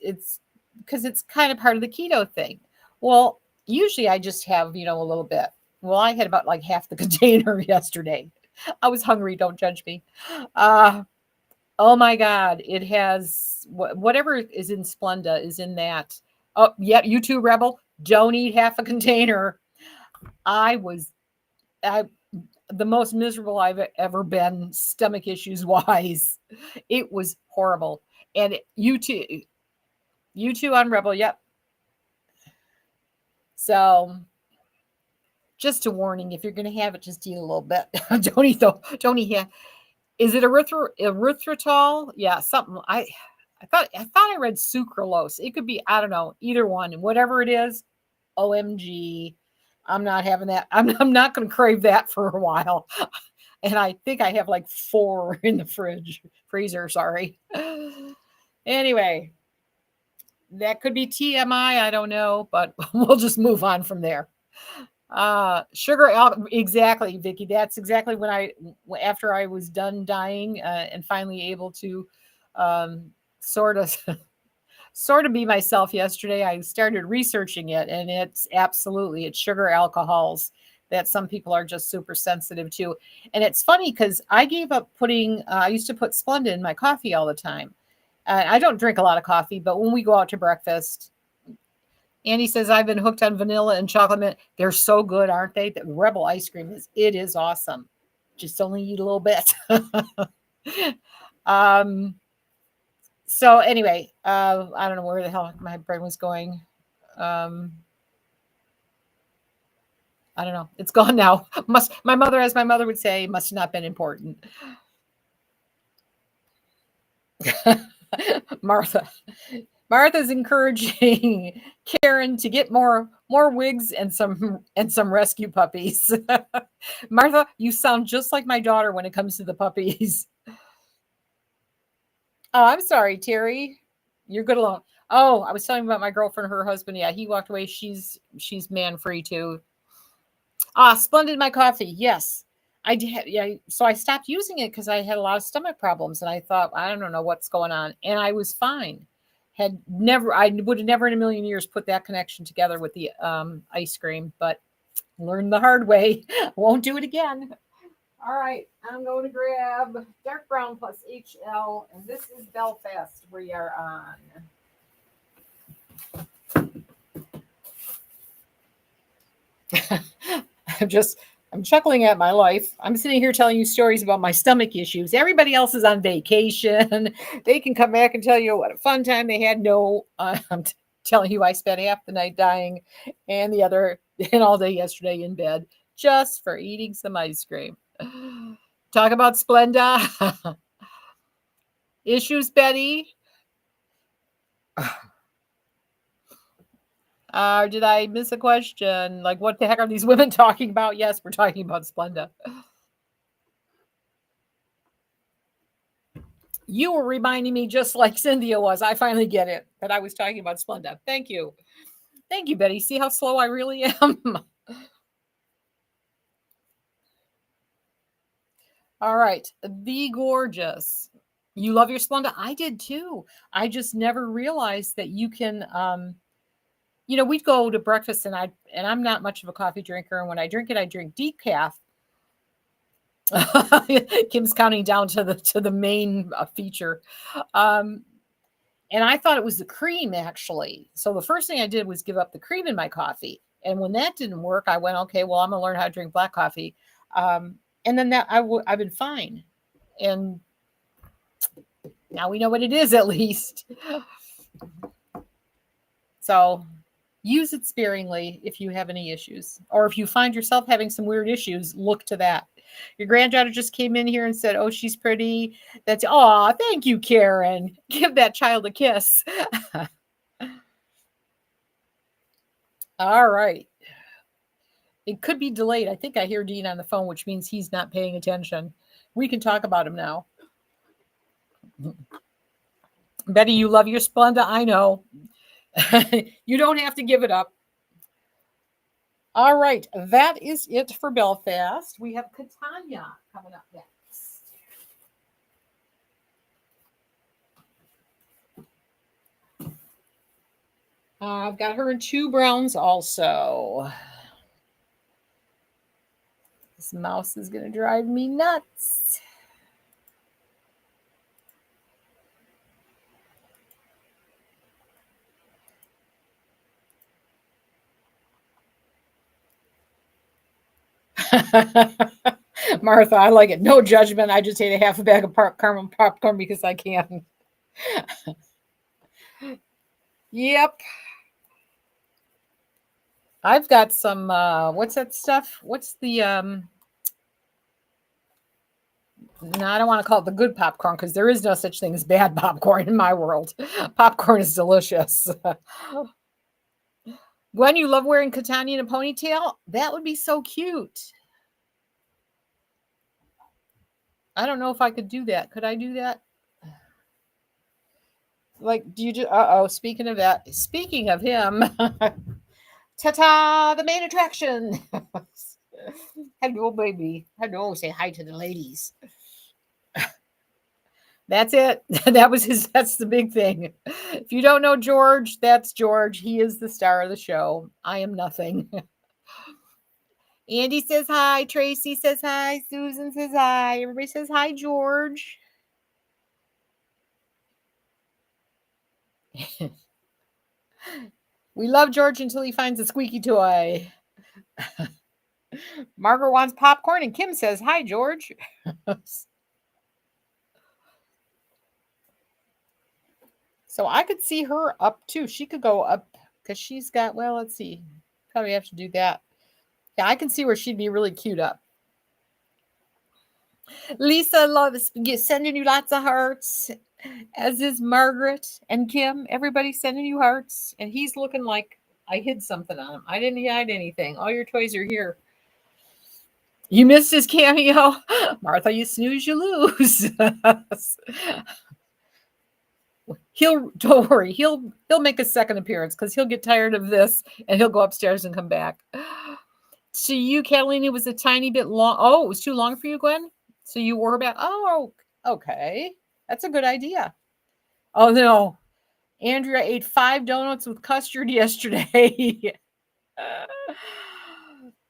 because it's kind of part of the keto thing. Well, usually I just have, a little bit. Well, I had about like half the container yesterday. I was hungry. Don't judge me. Oh my God. It has whatever is in Splenda is in that. Oh, yeah. You too, Rebel. Don't eat half a container. I the most miserable I've ever been, stomach issues wise. It was horrible. And you too on Rebel. Yep. So just a warning, if you're going to have it, just eat a little bit. Don't eat though. Don't eat. Yeah. Is it erythritol? Yeah, something. I thought I read sucralose. It could be, I don't know, either one. Whatever it is, OMG. I'm not having that. I'm not going to crave that for a while. And I think I have like 4 in the freezer, sorry. Anyway, that could be TMI, I don't know, but we'll just move on from there. Exactly, Vicky. That's exactly when after I was done dying and finally able to sort of sort of be myself yesterday, I started researching it, and it's sugar alcohols that some people are just super sensitive to. And it's funny because I gave up I used to put Splenda in my coffee all the time. I don't drink a lot of coffee, but when we go out to breakfast, Andy says, I've been hooked on vanilla and chocolate mint. They're so good, aren't they? The Rebel ice cream is awesome. Just only eat a little bit. So anyway, I don't know where the hell my brain was going. I don't know. It's gone now. My mother, as my mother would say, must have not been important. Martha's encouraging Karen to get more wigs and some rescue puppies. Martha, you sound just like my daughter when it comes to the puppies. Oh, I'm sorry, Terry. You're good alone. Oh, I was telling you about my girlfriend, her husband. Yeah, he walked away. She's man free too. Splendid my coffee. Yes. I did. Yeah. So I stopped using it because I had a lot of stomach problems, and I thought, I don't know what's going on. And I was fine. I would have never in a million years put that connection together with the ice cream, but learned the hard way. Won't do it again. All right. I'm going to grab dark brown plus HL, and this is Belfast we are on. I'm chuckling at my life. I'm sitting here telling you stories about my stomach issues. Everybody else is on vacation. They can come back and tell you what a fun time they had. No, I'm telling you, I spent half the night dying and all day yesterday in bed just for eating some ice cream. Talk about Splenda. Issues, Betty? Did I miss a question? Like, what the heck are these women talking about? Yes, we're talking about Splenda. You were reminding me just like Cynthia was. I finally get it, that I was talking about Splenda. Thank you. Thank you, Betty. See how slow I really am? All right. The Gorgeous. You love your Splenda? I did too. I just never realized that you can we'd go to breakfast, and I'm not much of a coffee drinker, and when I drink it, I drink decaf. Kim's counting down to the main feature. Um, and I thought it was the cream, actually. So the first thing I did was give up the cream in my coffee. And when that didn't work, I went, okay, well, I'm gonna learn how to drink black coffee. And then I've been fine. And now we know what it is, at least. So use it sparingly if you have any issues, or if you find yourself having some weird issues, look to that. Your granddaughter just came in here and said, "Oh, she's pretty." That's, oh, thank you, Karen. Give that child a kiss. All right. It could be delayed. I think I hear Dean on the phone, which means he's not paying attention. We can talk about him now. Betty, you love your Splenda. I know. You don't have to give it up. All right. That is it for Belfast. We have Catania coming up next. I've got her in 2 browns also. This mouse is going to drive me nuts. Martha, I like it. No judgment. I just ate a half a bag of caramel popcorn because I can. Yep. I've got some, what's that stuff? What's the, no, I don't want to call it the good popcorn, because there is no such thing as bad popcorn in my world. Popcorn is delicious. Gwen, you love wearing Catania in a ponytail? That would be so cute. I don't know if I could do that. Could I do that? Like, do you just, speaking of that, speaking of him, ta-ta, the main attraction. Hello, baby. Hello, say hi to the ladies. That's it. That's the big thing. If you don't know George, that's George. He is the star of the show. I am nothing. Andy says hi. Tracy says hi. Susan says hi. Everybody says hi, George. We love George until he finds a squeaky toy. Margaret wants popcorn, and Kim says hi, George. So I could see her up too. She could go up because she's got, well, let's see. Probably have to do that. Yeah, I can see where she'd be really cute up. Lisa loves sending you lots of hearts, as is Margaret and Kim. Everybody's sending you hearts. And he's looking like I hid something on him. I didn't hide anything. All your toys are here. You missed his cameo. Martha, you snooze, you lose. Don't worry, he'll make a second appearance, because he'll get tired of this and he'll go upstairs and come back. To you, Catalina, was a tiny bit long. Oh, it was too long for you, Gwen? So you wore her back. Oh, okay. That's a good idea. Oh, no. Andrea ate 5 donuts with custard yesterday.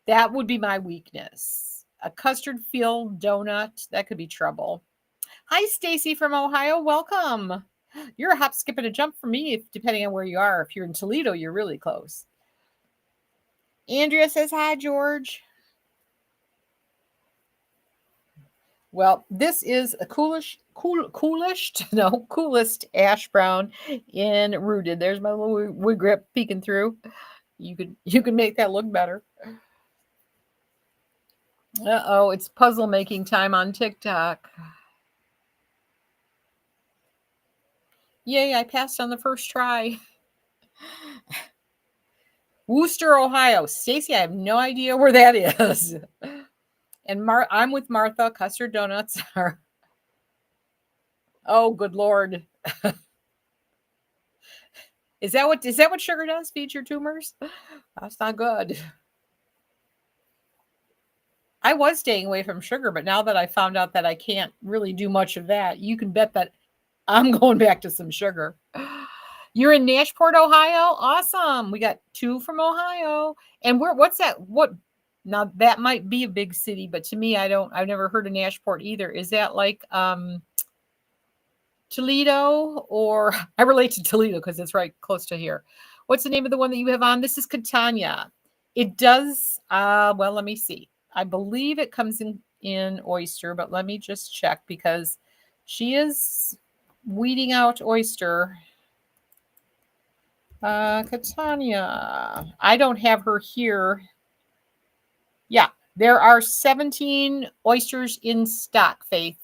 That would be my weakness. A custard-filled donut, that could be trouble. Hi, Stacy from Ohio. Welcome. You're a hop, skip, and a jump for me, depending on where you are. If you're in Toledo, you're really close. Andrea says hi, George. Well, this is a coolest ash brown in rooted. There's my little wig grip peeking through. You could make that look better. Uh-oh, it's puzzle making time on TikTok. Yay, I passed on the first try. Wooster, Ohio. Stacy, I have no idea where that is. And I'm with Martha. Custard donuts are. Oh, good Lord. Is that what sugar does? Feed your tumors? That's not good. I was staying away from sugar, but now that I found out that I can't really do much of that, you can bet that I'm going back to some sugar. You're in Nashport, Ohio? Awesome. We got 2 from Ohio. And what's that? Now that might be a big city, but to me, I've never heard of Nashport either. Is that like Toledo? Or I relate to Toledo because it's right close to here. What's the name of the one that you have on? This is Catania. It does well, let me see. I believe it comes in oyster, but let me just check because she is weeding out oyster. Catania. I don't have her here. Yeah, there are 17 oysters in stock, Faith.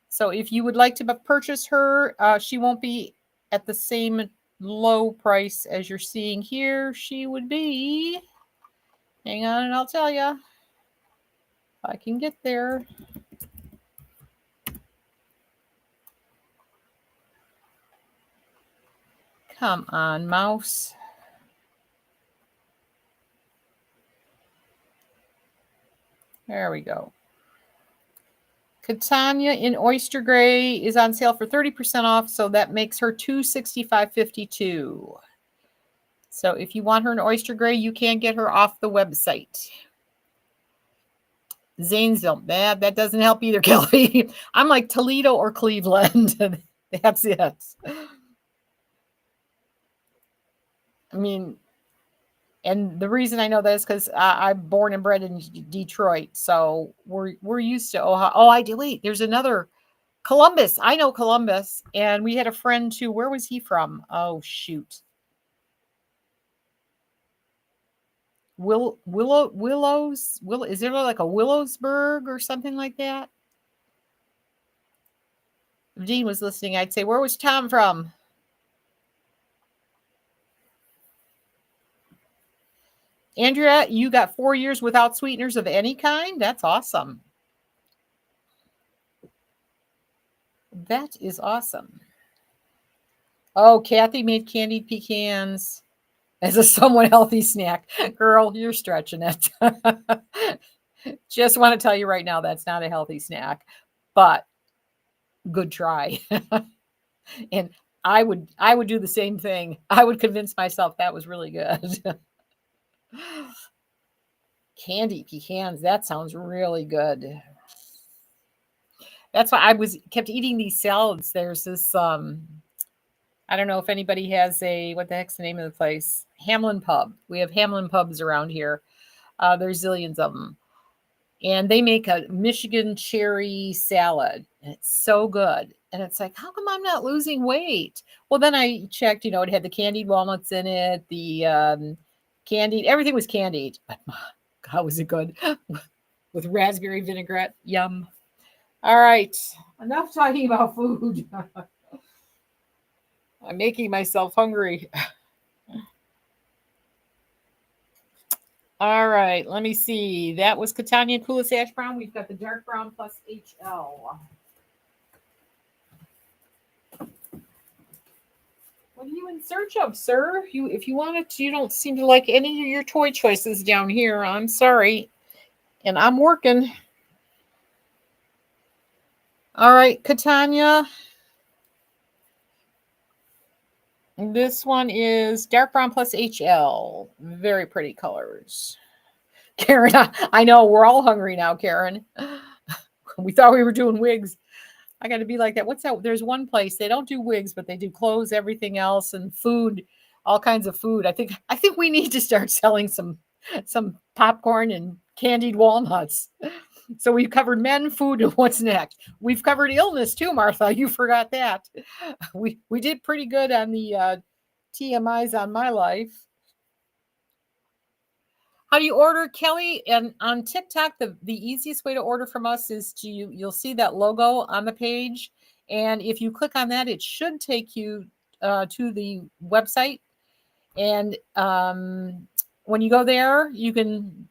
So if you would like to purchase her, she won't be at the same low price as you're seeing here. She would be, hang on and I'll tell you if I can get there. Come on, mouse. There we go. Catania in oyster gray is on sale for 30% off, so that makes her $265.52. So if you want her in oyster gray, you can get her off the website. Zanesville, that doesn't help either, Kelly. I'm like Toledo or Cleveland. That's it. I mean, and the reason I know that is because I'm born and bred in Detroit, so we're used to Ohio. Oh, I do. Wait, there's another Columbus. I know Columbus, and we had a friend too. Where was he from? Oh shoot, Willows. Is there like a Willowsburg or something like that? If Dean was listening, I'd say, where was Tom from? Andrea, you got 4 years without sweeteners of any kind? That's awesome. That is awesome. Oh, Kathy made candied pecans as a somewhat healthy snack. Girl, you're stretching it. Just want to tell you right now, that's not a healthy snack, but good try. And I would do the same thing. I would convince myself that was really good. Candy pecans, that sounds really good. That's why I kept eating these salads. There's this I don't know if anybody has what the heck's the name of the place? Hamlin Pub. We have Hamlin Pubs around here. There's zillions of them. And they make a Michigan cherry salad. And it's so good. And it's like, how come I'm not losing weight? Well, then I checked, it had the candied walnuts in it, the candied, everything was candied. But God, was it good? With raspberry vinaigrette. Yum. All right. Enough talking about food. I'm making myself hungry. All right, let me see. That was Catania Coolest Ash Brown. We've got the dark brown plus HL. What are you in search of, sir? If you wanted to, you don't seem to like any of your toy choices down here. I'm sorry. And I'm working. All right, Catania. This one is dark brown plus HL. Very pretty colors. Karen, I know we're all hungry now, Karen. We thought we were doing wigs. I got to be like that. What's that? There's one place they don't do wigs, but they do clothes, everything else, and food, all kinds of food. I think we need to start selling some popcorn and candied walnuts. So we've covered men, food, and what's next? We've covered illness too, Martha. You forgot that. We did pretty good on the TMIs on my life. How do you order, Kelly? And on TikTok, the easiest way to order from us is you'll see that logo on the page. And if you click on that, it should take you to the website. And when you go there, you can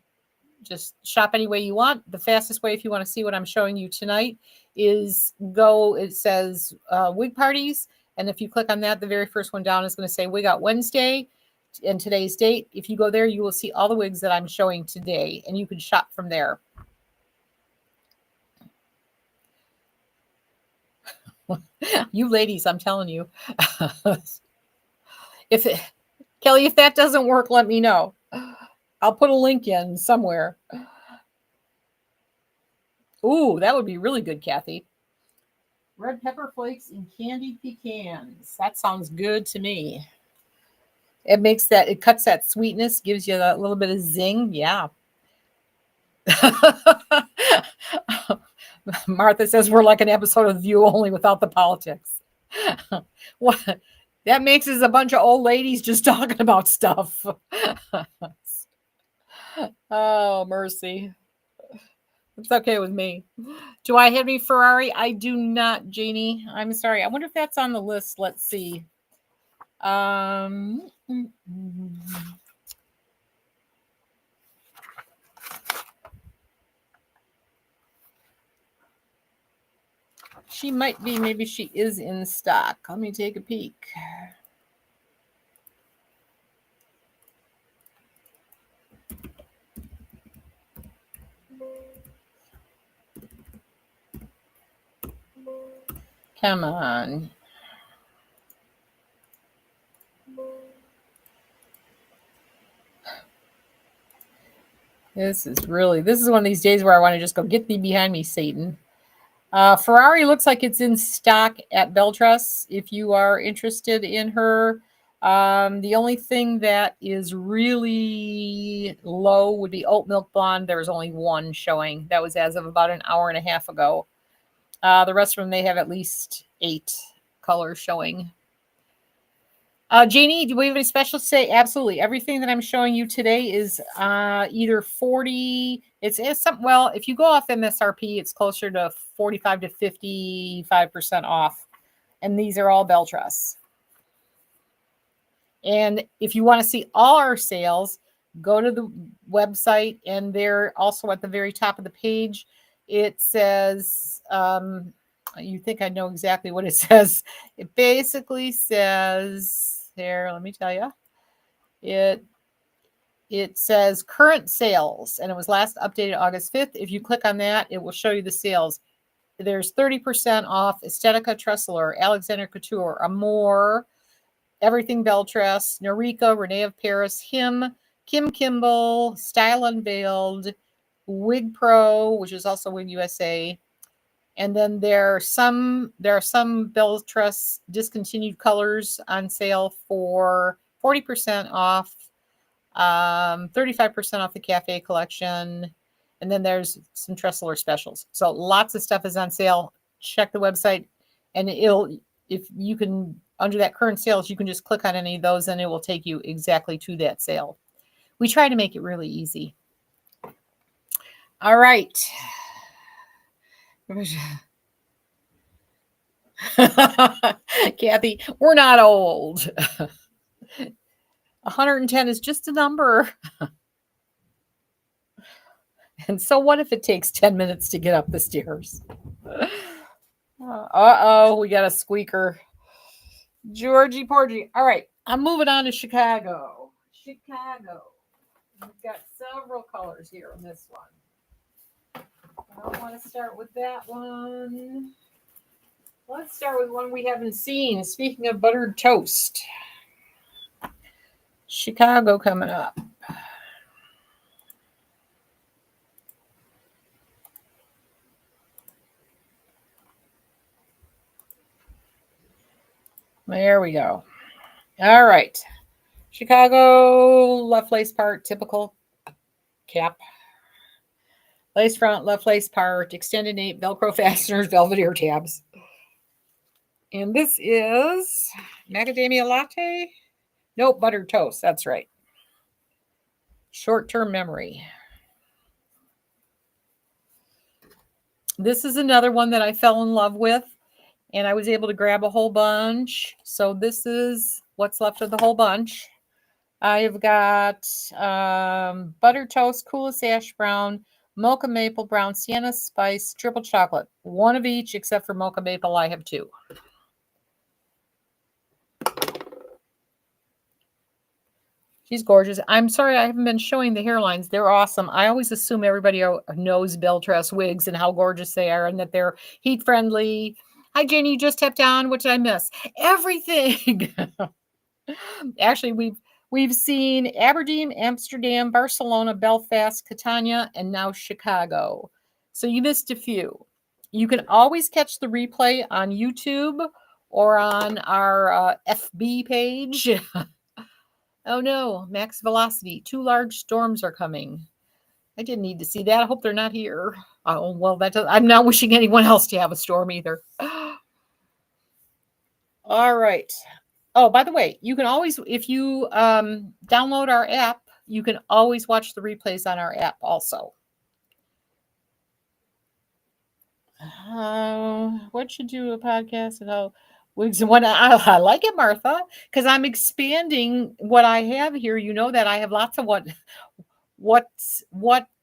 just shop any way you want. The fastest way, if you want to see what I'm showing you tonight, is it says wig parties. And if you click on that, the very first one down is going to say Wig Out Wednesday. And today's date. If you go there, you will see all the wigs that I'm showing today, and you can shop from there. You ladies, I'm telling you. Kelly, if that doesn't work, let me know. I'll put a link in somewhere. Ooh, that would be really good, Kathy. Red pepper flakes and candied pecans. That sounds good to me. It cuts that sweetness, gives you that little bit of zing. Yeah. Martha says we're like an episode of View only without the politics. What? That makes us a bunch of old ladies just talking about stuff. Oh, mercy. It's okay with me. Do I have any Ferrari? I do not, Janie. I'm sorry. I wonder if that's on the list. Let's see. She might be. Maybe she is in stock. Let me take a peek. Come on. This is one of these days where I want to just go, get thee behind me, Satan. Ferrari looks like it's in stock at Beltress if you are interested in her. The only thing that is really low would be oat milk blonde. There's only one showing. That was as of about an hour and a half ago. The rest of them, they have at least 8 colors showing. Jeannie, do we have any special to say? Absolutely. Everything that I'm showing you today is either 40. It's something. Well, if you go off MSRP, it's closer to 45 to 55% off. And these are all Beltress. And if you want to see all our sales, go to the website, and they're also at the very top of the page. It says, you think I know exactly what it says. It basically says, here, let me tell you. It says current sales, and it was last updated August 5th. If you click on that, it will show you the sales. There's 30% off Estetica Tressler, Alexander Couture, Amour, Everything Beltress, Norika, Renee of Paris, Kim Kimball, Style Unveiled, Wig Pro, which is also Wig USA. And then there are some Beltress discontinued colors on sale for 40% off, 35% off the Cafe collection. And then there's some Tressler specials. So lots of stuff is on sale. Check the website, and if you can, under that current sales, you can just click on any of those and it will take you exactly to that sale. We try to make it really easy. All right. Kathy, we're not old. 110 is just a number. And so what if it takes 10 minutes to get up the stairs? Uh-oh, we got a squeaker. Georgie Porgy. All right, I'm moving on to Chicago. We've got several colors here in this one. I don't want to start with that one. Let's start with one we haven't seen. Speaking of buttered toast. Chicago coming up. There we go. All right. Chicago, left lace part, typical cap. Lace front, left lace part, extended nape, Velcro fasteners, velvet ear tabs. And this is macadamia latte. Nope, buttered toast. That's right. Short-term memory. This is another one that I fell in love with, and I was able to grab a whole bunch. So this is what's left of the whole bunch. I've got buttered toast, coolest ash brown, mocha maple brown, sienna spice, triple chocolate. One of each except for mocha maple. I have 2. She's gorgeous. I'm sorry I haven't been showing the hairlines. They're awesome. I always assume everybody knows Beltress wigs and how gorgeous they are and that they're heat friendly. Hi, Janie. You just tapped on. What did I miss? Everything. Actually, we've seen Aberdeen, Amsterdam, Barcelona, Belfast, Catania, and now Chicago. So you missed a few. You can always catch the replay on YouTube or on our FB page. Oh no, max velocity. 2 large storms are coming. I didn't need to see that. I hope they're not here. Oh, well, I'm not wishing anyone else to have a storm either. All right. Oh, by the way, you can always, if you download our app, you can always watch the replays on our app also. What should do a podcast about wigs and what? I like it, Martha, because I'm expanding what I have here. You know that I have lots of what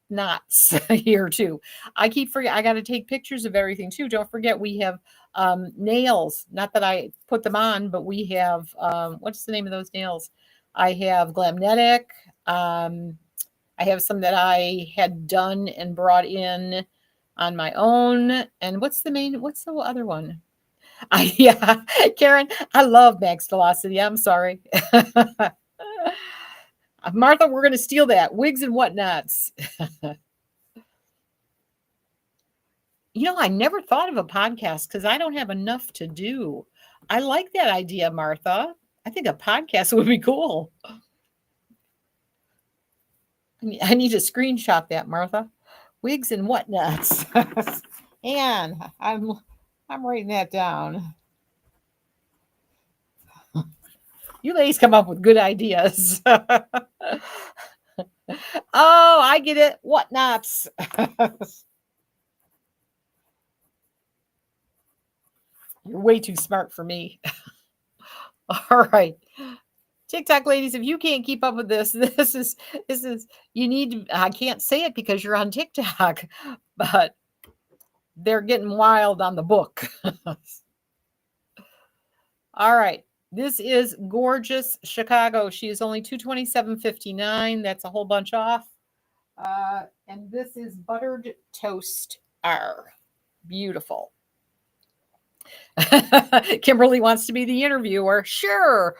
nots here too. I keep forgetting. I got to take pictures of everything too. Don't forget we have nails. Not that I put them on, but we have what's the name of those nails? I have Glamnetic. I have some that I had done and brought in on my own. And what's the other one? Yeah, Karen, I love max velocity. I'm sorry. Martha, we're going to steal that. Wigs and whatnots. I never thought of a podcast because I don't have enough to do. I like that idea, Martha. I think a podcast would be cool. I need to screenshot that, Martha. Wigs and whatnots. And I'm writing that down. You ladies come up with good ideas. Oh, I get it. Whatnots. You're way too smart for me. All right. TikTok ladies, if you can't keep up with this is you need to, I can't say it because you're on TikTok, but they're getting wild on the book. All right. This is gorgeous Chicago. She is only $227.59. That's a whole bunch off. And this is buttered toast R. Beautiful. Kimberly wants to be the interviewer. Sure.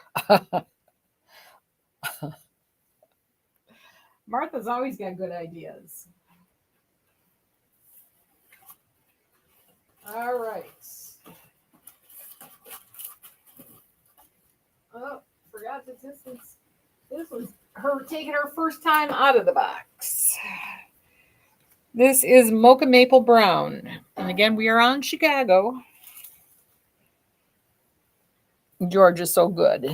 Martha's always got good ideas. All right. Oh, forgot that this was her taking her first time out of the box. This is Mocha Maple Brown. And again, we are on Chicago. George is so good.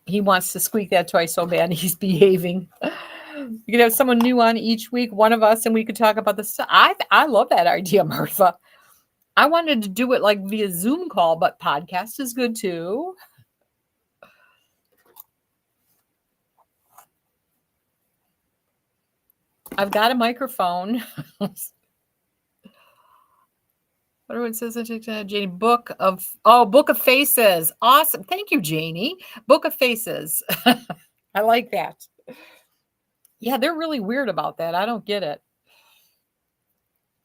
He wants to squeak that toy so bad. He's behaving. You could have someone new on each week, one of us, and we could talk about the stuff. I love that idea, Martha. I wanted to do it like via Zoom call, but podcast is good too. I've got a microphone. What says Janie? Book of Faces. Awesome. Thank you, Janie. Book of Faces. I like that. Yeah, they're really weird about that. I don't get it.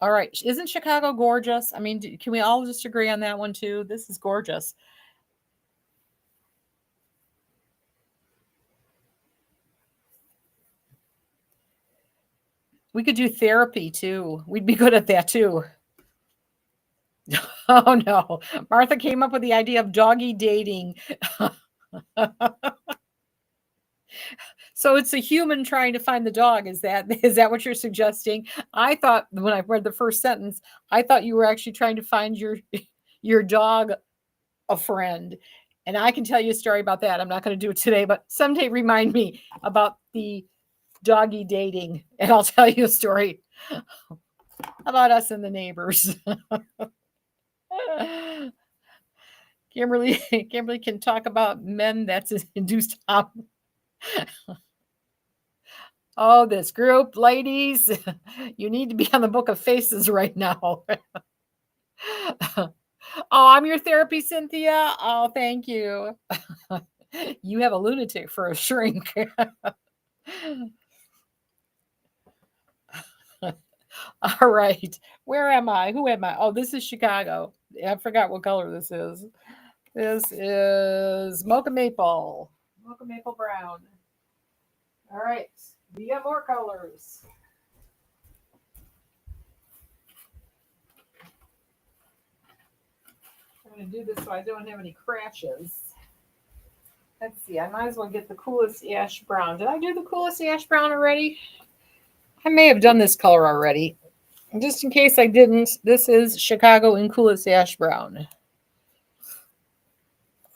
All right. Isn't Chicago gorgeous? I mean, can we all just agree on that one too? This is gorgeous. We could do therapy too. We'd be good at that too. Oh no. Martha came up with the idea of doggy dating. So it's a human trying to find the dog. Is that what you're suggesting? I thought when I read the first sentence, I thought you were actually trying to find your dog a friend. And I can tell you a story about that. I'm not going to do it today, but someday remind me about the doggy dating, and I'll tell you a story about us and the neighbors. Kimberly can talk about men that's induced. Oh, this group, ladies, you need to be on the Book of Faces right now. Oh, I'm your therapy, Cynthia. Oh, thank you. You have a lunatic for a shrink. All right. Where am I? Who am I? Oh, this is Chicago. I forgot what color this is. This is Mocha Maple. Mocha Maple Brown. All right. We got more colors. I'm going to do this so I don't have any crashes. Let's see. I might as well get the coolest ash brown. Did I do the coolest ash brown already? I may have done this color already. Just in case I didn't, this is Chicago in coolest ash brown.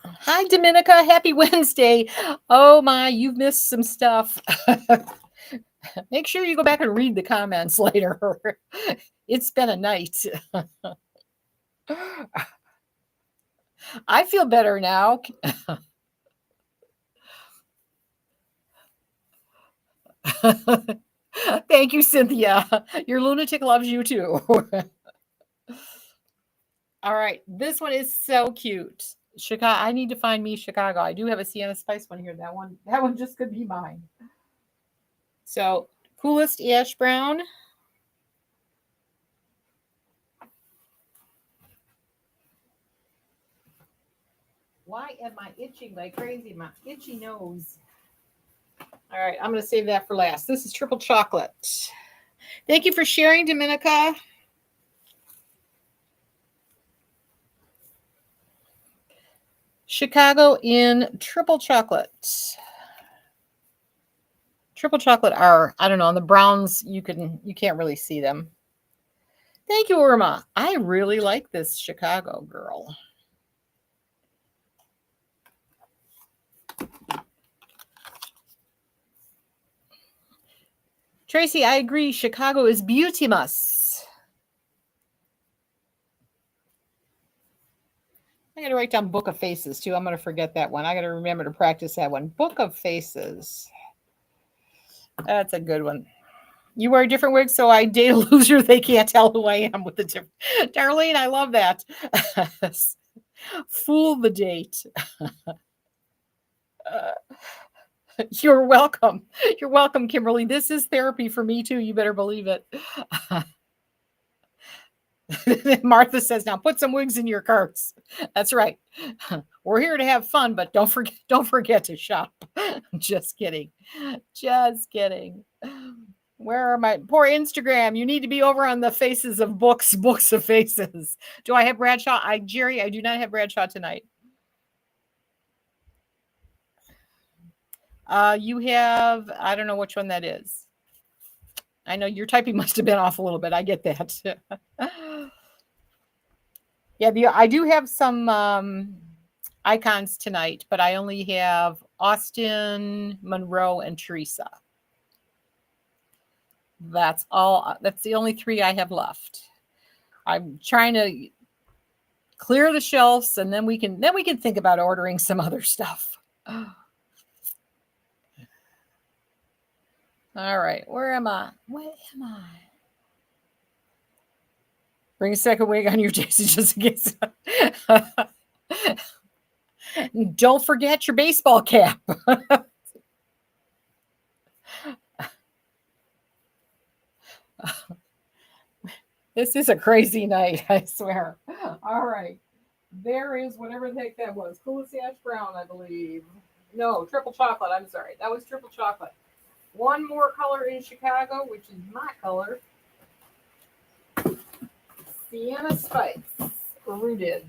Hi, Dominica. Happy Wednesday. Oh my, you've missed some stuff. Make sure you go back and read the comments later. It's been a night. I feel better now. Thank you, Cynthia. Your lunatic loves you too. All right, this one is so cute. Chicago. I need to find me Chicago. I do have a Sienna Spice one here. That one just could be mine. So, coolest ash brown. Why am I itching like crazy? My itchy nose. All right, I'm going to save that for last. This is triple chocolate. Thank you for sharing, Dominica. Chicago in triple chocolate. Triple chocolate are, I don't know, on the browns you can't really see them. Thank you, Irma. I really like this Chicago girl. Tracy, I agree. Chicago is beautimous. I got to write down Book of Faces, too. I'm going to forget that one. I got to remember to practice that one. Book of Faces. That's a good one. You wear a different wig, so I date a loser. They can't tell who I am with the different. Darlene, I love that. Fool the date. You're welcome. You're welcome, Kimberly. This is therapy for me, too. You better believe it. Martha says, now put some wigs in your carts. That's right. We're here to have fun, but don't forget to shop. Just kidding. Just kidding. Where are my poor Instagram? You need to be over on the faces of books of faces. Do I have Bradshaw? Jerry, I do not have Bradshaw tonight. You have, I don't know which one that is. I know your typing must have been off a little bit. I get that. Yeah, I do have some icons tonight, but I only have Austin, Monroe, and Teresa. That's all. That's the only 3 I have left. I'm trying to clear the shelves, and then we can think about ordering some other stuff. All right, where am I? Bring a second wig on your Jason just in case. Don't forget your baseball cap. This is a crazy night, I swear. All right. There is whatever the heck that was. Coolest ash brown, I believe. No, triple chocolate. I'm sorry. That was triple chocolate. One more color in Chicago, which is my color. Sienna Spice. Rooted.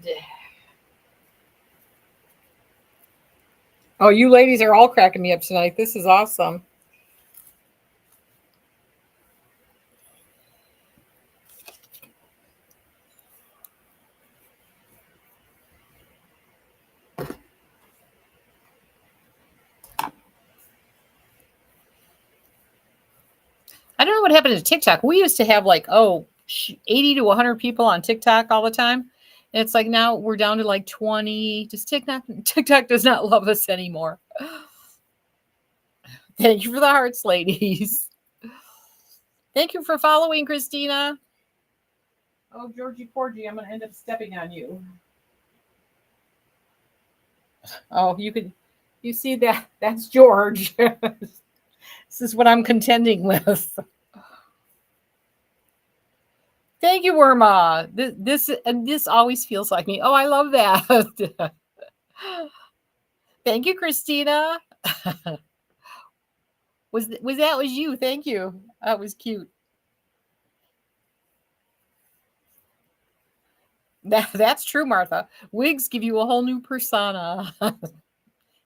Oh, you ladies are all cracking me up tonight. This is awesome. I don't know what happened to TikTok. We used to have like, 80 to 100 people on TikTok all the time. And it's like now we're down to like 20. Just TikTok does not love us anymore. Thank you for the hearts, ladies. Thank you for following, Christina. Oh, Georgie Porgy, I'm going to end up stepping on you. Oh, you see that? That's George. This is what I'm contending with. Thank you, Irma. This always feels like me. Oh, I love that. Thank you, Christina. was you? Thank you. That was cute. That's true, Martha. Wigs give you a whole new persona.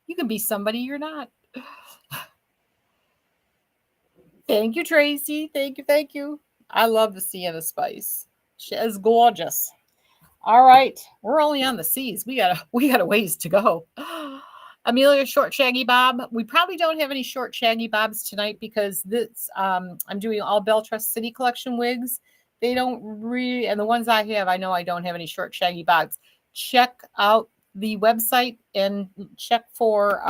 You can be somebody you're not. Thank you, Tracy. Thank you. Thank you. I love the Sienna Spice. She is gorgeous. All right, we're only on the C's. We got a ways to go. Amelia short shaggy bob. We probably don't have any short shaggy bobs tonight because this I'm doing all Beltrust City Collection wigs. They don't really, and the ones I have, I know I don't have any short shaggy bobs. Check out the website and check for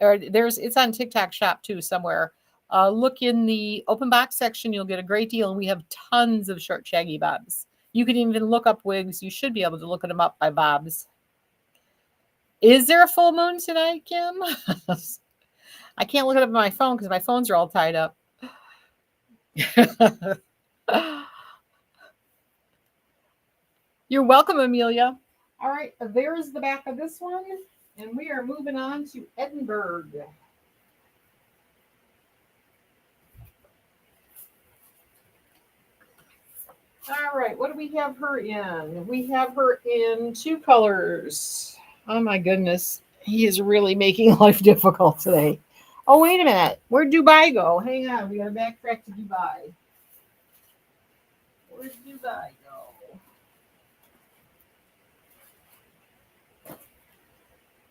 or it's on TikTok shop too somewhere. Look in the open box section, you'll get a great deal, and we have tons of short shaggy bobs. You can even look up wigs. You should be able to look them up by bobs. Is there a full moon tonight, Kim? I can't look it up on my phone because my phones are all tied up. You're welcome, Amelia. All right, there's the back of this one, and we are moving on to Edinburgh. All right, what do we have her in? We have her in 2 colors. Oh my goodness, he is really making life difficult today. Oh, wait a minute. Where'd Dubai go? Hang on, we got to backtrack to Dubai. Where'd Dubai go?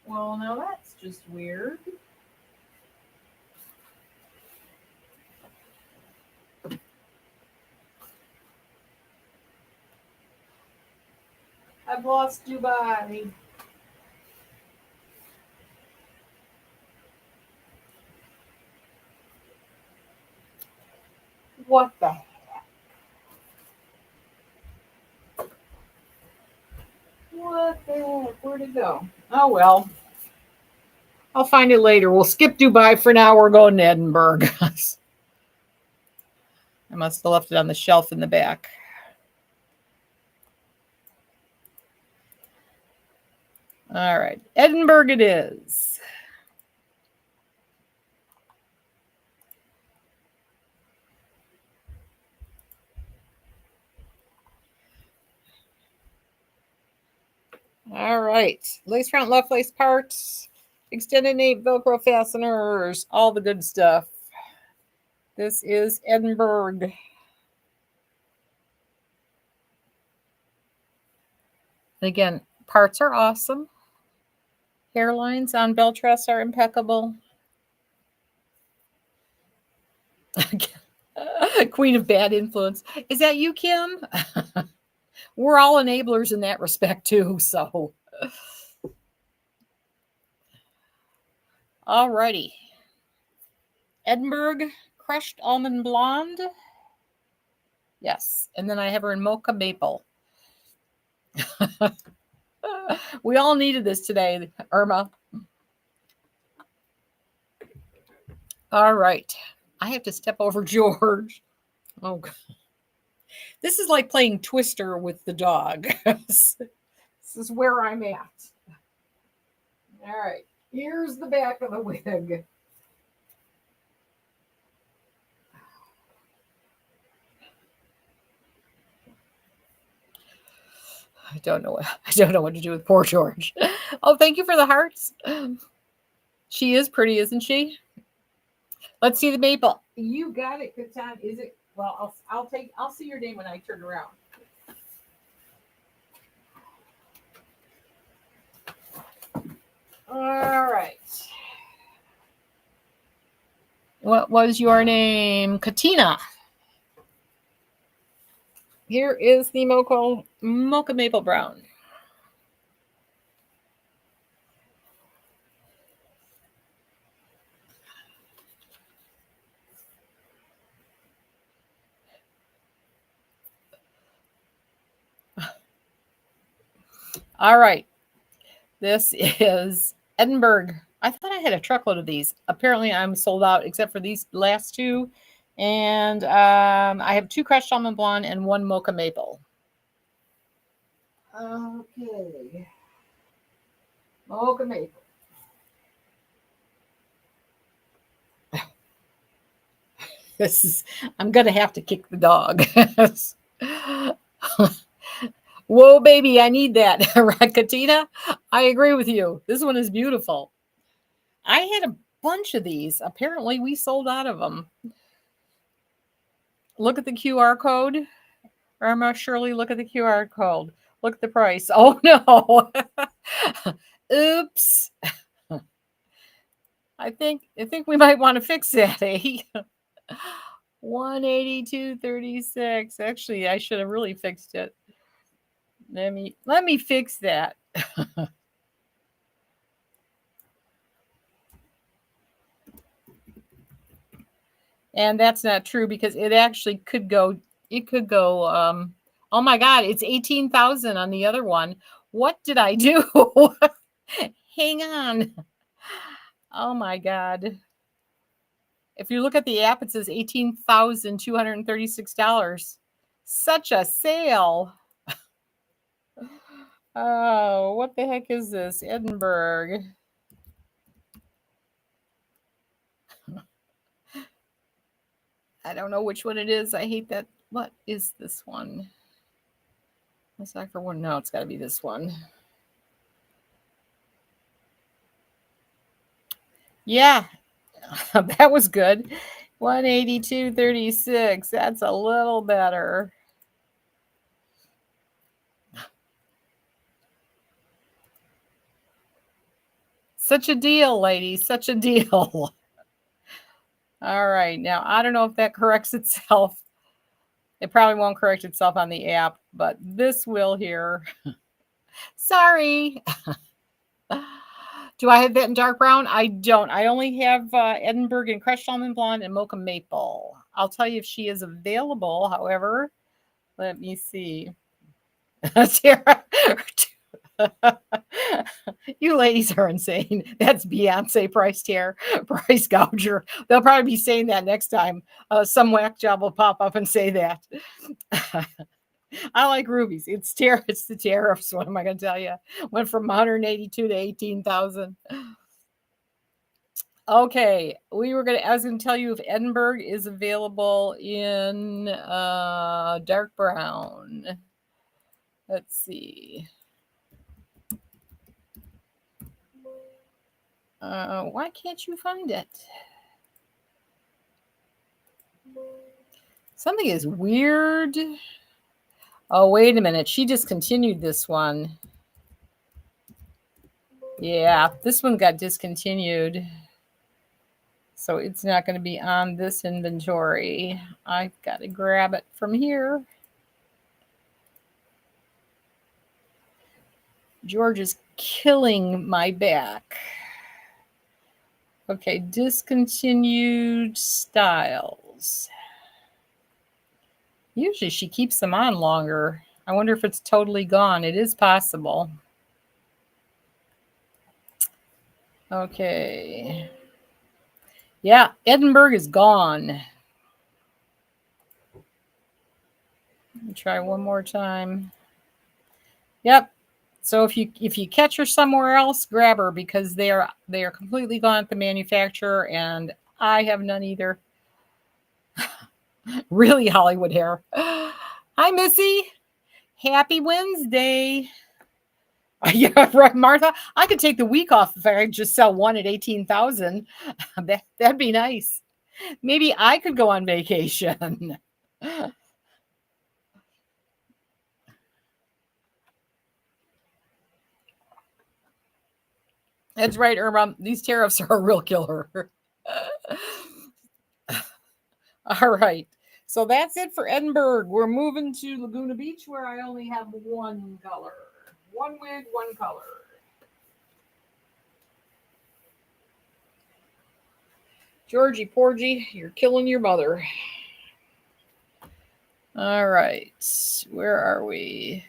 Well, now that's just weird. I've lost Dubai. What the heck? What the heck? Where'd it go? Oh, well. I'll find it later. We'll skip Dubai for now. We're going to Edinburgh. I must have left it on the shelf in the back. All right. Edinburgh it is. All right. Lace front, left lace parts, extended nape, Velcro fasteners, all the good stuff. This is Edinburgh. Again, parts are awesome. Hairlines on Beltrust are impeccable. Queen of bad influence. Is that you, Kim? We're all enablers in that respect too, so. All righty. Edinburgh crushed almond blonde. Yes, and then I have her in mocha maple. We all needed this today, Irma. All right. I have to step over George. Oh, God. This is like playing Twister with the dog. This is where I'm at. All right. Here's the back of the wig. I don't know what to do with poor George. Oh, thank you for the hearts. She is pretty, isn't she? Let's see the maple. You got it, Katan. Is it? Well, I'll see your name when I turn around. All right. What was your name? Katina. Here is the mocha maple brown. All right. This is Edinburgh. I thought I had a truckload of these. Apparently, I'm sold out except for these last 2. And I have 2 crushed almond blonde and 1 mocha maple. Okay. Mocha maple. This is, I'm going to have to kick the dog. Whoa, baby, I need that. Katina, I agree with you. This one is beautiful. I had a bunch of these. Apparently, we sold out of them. Look at the QR code. Irma, Shirley, look at the QR code. Look at the price. Oh, no. Oops. I think we might want to fix that, eh? 182.36. Actually, I should have really fixed it. Let me fix that. And that's not true because it actually could go. It could go. Oh my God! It's 18,000 on the other one. What did I do? Hang on. Oh my God! If you look at the app, it says $18,236. Such a sale. Oh, what the heck is this? Edinburgh. I don't know which one it is. I hate that. What is this one? That's not for one. No, it's got to be this one. Yeah, that was good. 182.36. That's a little better. Such a deal, ladies. Such a deal. All right. Now, I don't know if that corrects itself. It probably won't correct itself on the app, but this will here. Sorry. Do I have that in dark brown? I don't. I only have Edinburgh and crushed almond blonde and mocha maple. I'll tell you if she is available. However, let me see. Tara, you ladies are insane. That's Beyonce price tear, price gouger. They'll probably be saying that next time. Some whack job will pop up and say that. I like rubies. It's the tariffs. What am I going to tell you? Went from 182 to 18,000. Okay, I was going to tell you if Edinburgh is available in dark brown. Let's see. Why can't you find it? Something is weird. Oh, wait a minute. She discontinued this one. Yeah, this one got discontinued. So it's not going to be on this inventory. I've got to grab it from here. George is killing my back. Okay, discontinued styles. Usually she keeps them on longer. I wonder if it's totally gone. It is possible. Okay. Yeah, Edinburgh is gone. Let me try one more time. Yep. So if you catch her somewhere else, grab her because they are completely gone at the manufacturer, and I have none either. Really Hollywood hair. Hi, Missy. Happy Wednesday. Yeah, right, Martha. I could take the week off if I just sell one at 18,000. That'd be nice. Maybe I could go on vacation. That's right, Irma. These tariffs are a real killer. All right. So that's it for Edinburgh. We're moving to Laguna Beach where I only have one color. One wig, one color. Georgie Porgy, you're killing your mother. All right. Where are we?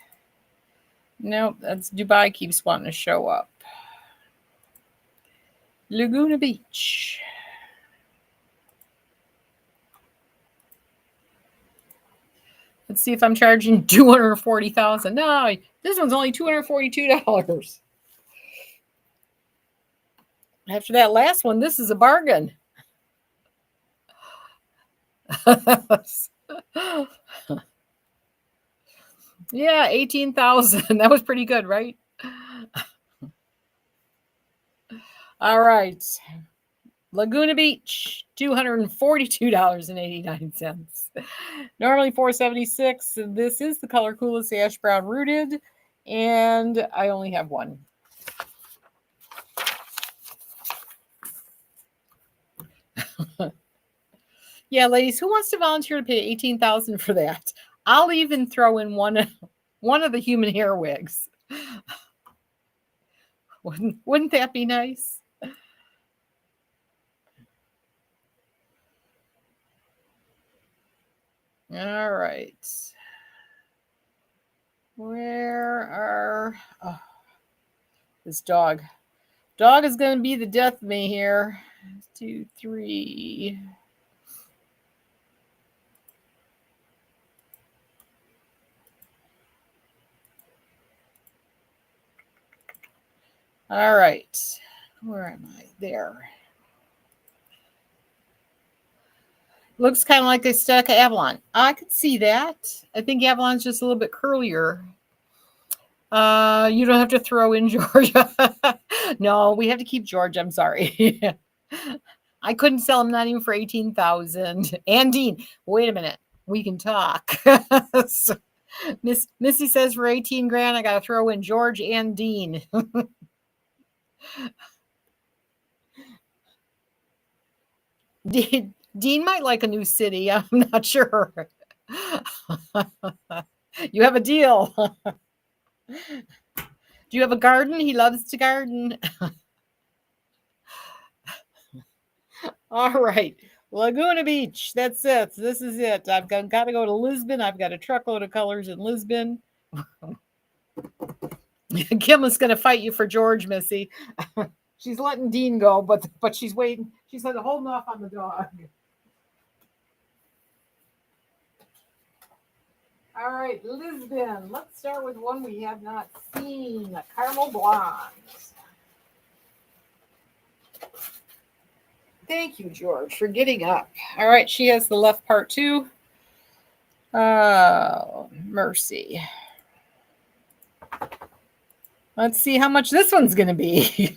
Nope, that's Dubai keeps wanting to show up. Laguna Beach. Let's see if I'm charging $240,000. No, this one's only $242. After that last one, this is a bargain. Yeah, 18,000. That was pretty good, right? All right. Laguna Beach, $242.89. Normally $476. This is the color coolest ash brown rooted, and I only have one. Yeah, ladies, who wants to volunteer to pay 18,000 for that? I'll even throw in one of the human hair wigs. Wouldn't that be nice? All right. Where are this dog? Dog is going to be the death of me here. 2, 3. All right. Where am I? There. Looks kind of like they stuck Avalon. I could see that. I think Avalon's just a little bit curlier. You don't have to throw in Georgia. No, we have to keep Georgia. I'm sorry. I couldn't sell him, not even for 18,000. And Dean, wait a minute. We can talk. So, Missy says for 18 grand, I got to throw in George and Dean. Dean might like a new city. I'm not sure. You have a deal. Do you have a garden? He loves to garden. All right. Laguna Beach. That's it. This is it. I've got to go to Lisbon. I've got a truckload of colors in Lisbon. Kim is going to fight you for George, Missy. She's letting Dean go, but she's waiting. She's holding off on the dog. All right, Lisbon. Let's start with one we have not seen, a caramel blonde. Thank you, George, for getting up. All right, she has the left part too. Oh, mercy. Let's see how much this one's going to be.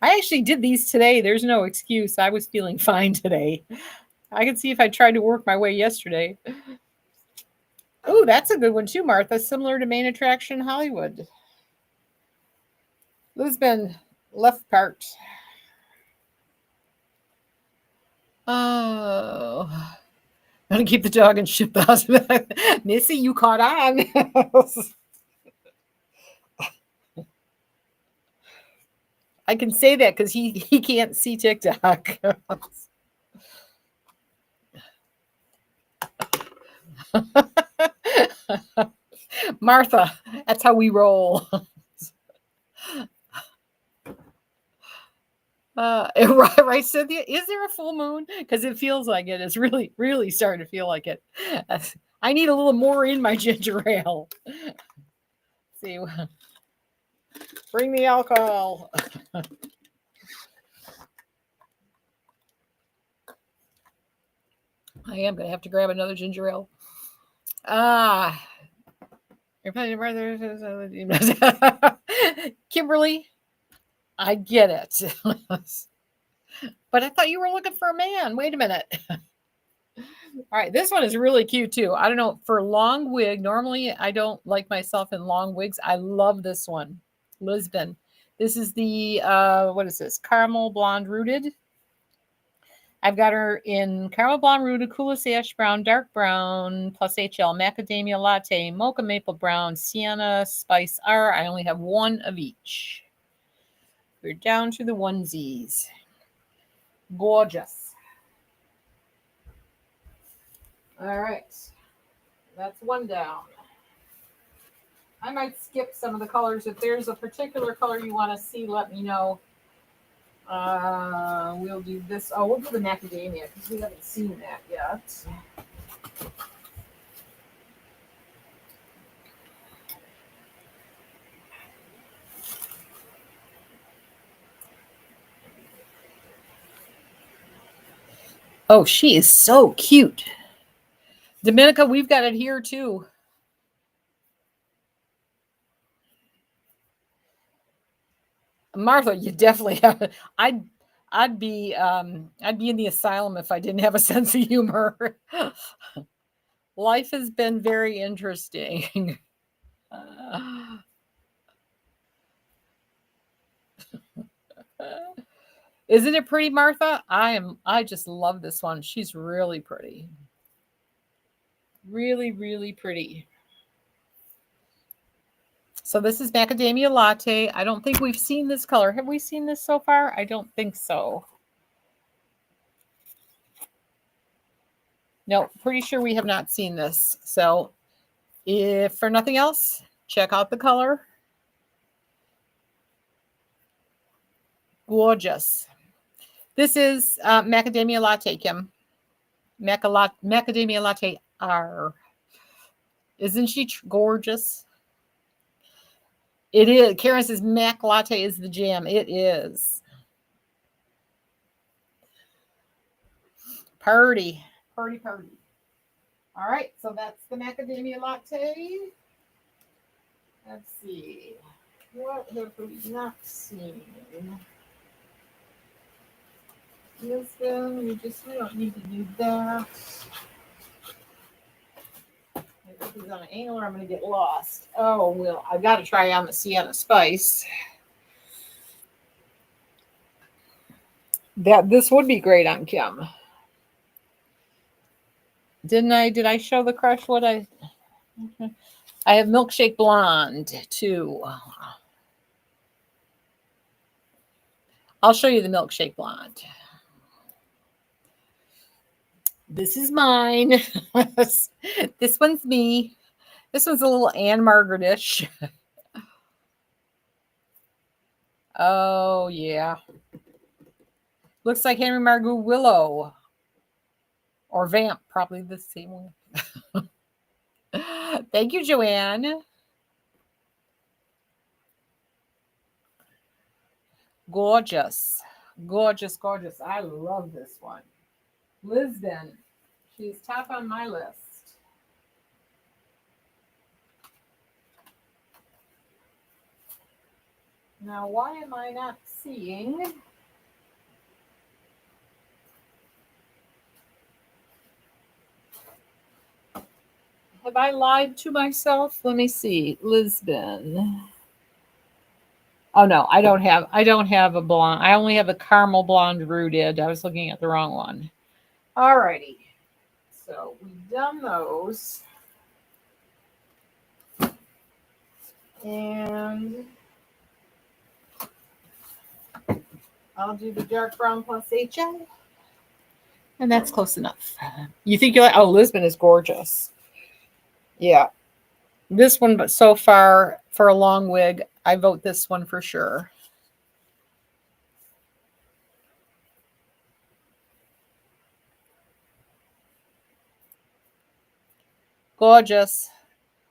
I actually did these today. There's no excuse. I was feeling fine today. I could see if I tried to work my way yesterday. Oh, that's a good one too, Martha. Similar to Main Attraction Hollywood. Lisbon, left part. Oh, I'm gonna keep the dog and ship the husband. Missy, you caught on. I can say that because he can't see TikTok. Martha, that's how we roll. Right, Cynthia? Is there a full moon? Because it feels like it. It's really, really starting to feel like it. I need a little more in my ginger ale. See, bring the alcohol. I am going to have to grab another ginger ale. Kimberly, I get it. But I thought you were looking for a man. Wait a minute. All right, this one is really cute too. I don't know, for long wig, normally I don't like myself in long wigs. I love this one. Lisbon. This is the, what is this? Caramel blonde rooted. I've got her in caramel blonde rooted, coolest ash brown, dark brown, plus HL, macadamia latte, mocha maple brown, sienna, spice R. I only have one of each. We're down to the onesies. Gorgeous. All right. That's one down. I might skip some of the colors. If there's a particular color you want to see, let me know. We'll do this. Oh, we'll do the macadamia because we haven't seen that yet. Oh, she is so cute. Dominica, we've got it here too. Martha, you definitely have. I'd be in the asylum if I didn't have a sense of humor. Life has been very interesting. Isn't it pretty, Martha? I just love this one. She's really pretty. Really, really pretty. So this is macadamia latte. I don't think we've seen this color. Have we seen this so far? I don't think so. No, pretty sure we have not seen this. So if for nothing else, check out the color. Gorgeous. This is macadamia latte, Kim. Macadamia latte R. Isn't she gorgeous? It is. Karen says mac latte is the jam. It is. Party. Party, party. All right, so that's the macadamia latte. Let's see. What have we not seen? This one, we don't need to do that. If he's on an angle or I'm going to get lost. Oh, well, I've got to try on the Sienna Spice. This would be great on Kim. Did I show the crush what I have Milkshake Blonde too. I'll show you the Milkshake Blonde. This is mine. This one's me. This one's a little Anne Margaretish. Oh, yeah. Looks like Henry Margot Willow. Or Vamp, probably the same one. Thank you, Joanne. Gorgeous. Gorgeous, gorgeous. I love this one. Lisbon. She's top on my list. Now, why am I not seeing? Have I lied to myself? Let me see. Lisbon. Oh no, I don't have a blonde. I only have a caramel blonde rooted. I was looking at the wrong one. Alrighty. So we've done those. And I'll do the dark brown plus HL. And that's close enough. You think you're like, oh, Lisbon is gorgeous. Yeah. This one, but so far for a long wig, I vote this one for sure. Gorgeous.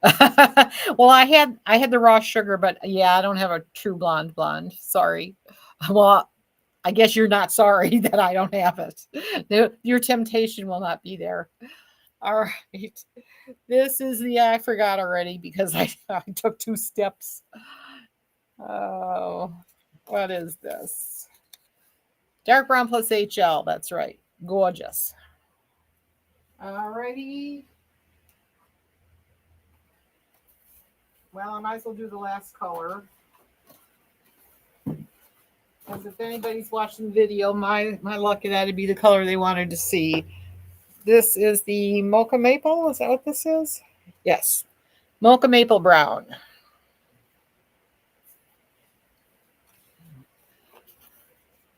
Well, I had the raw sugar, but yeah, I don't have a true blonde. Sorry. Well, I guess you're not sorry that I don't have it. Your temptation will not be there. All right. This is the I forgot already because I took 2 steps. Oh, what is this? Dark brown plus HL. That's right. Gorgeous. All righty. Well, I might as well do the last color. Because if anybody's watching the video, my luck that'd be the color they wanted to see. This is the Mocha Maple. Is that what this is? Yes. Mocha Maple Brown.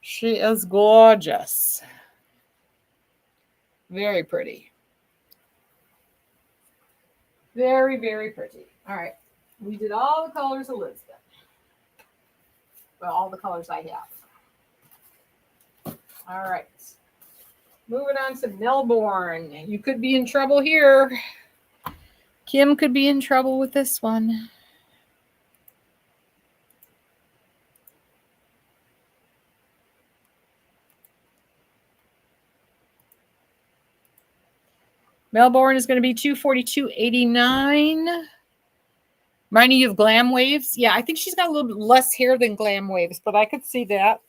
She is gorgeous. Very pretty. Very, very pretty. All right. We did all the colors of Lisbon. Well, all the colors I have. All right. Moving on to Melbourne. You could be in trouble here. Kim could be in trouble with this one. Melbourne is going to be $242.89. Reminding you of Glam Waves. Yeah, I think she's got a little bit less hair than Glam Waves, but I could see that.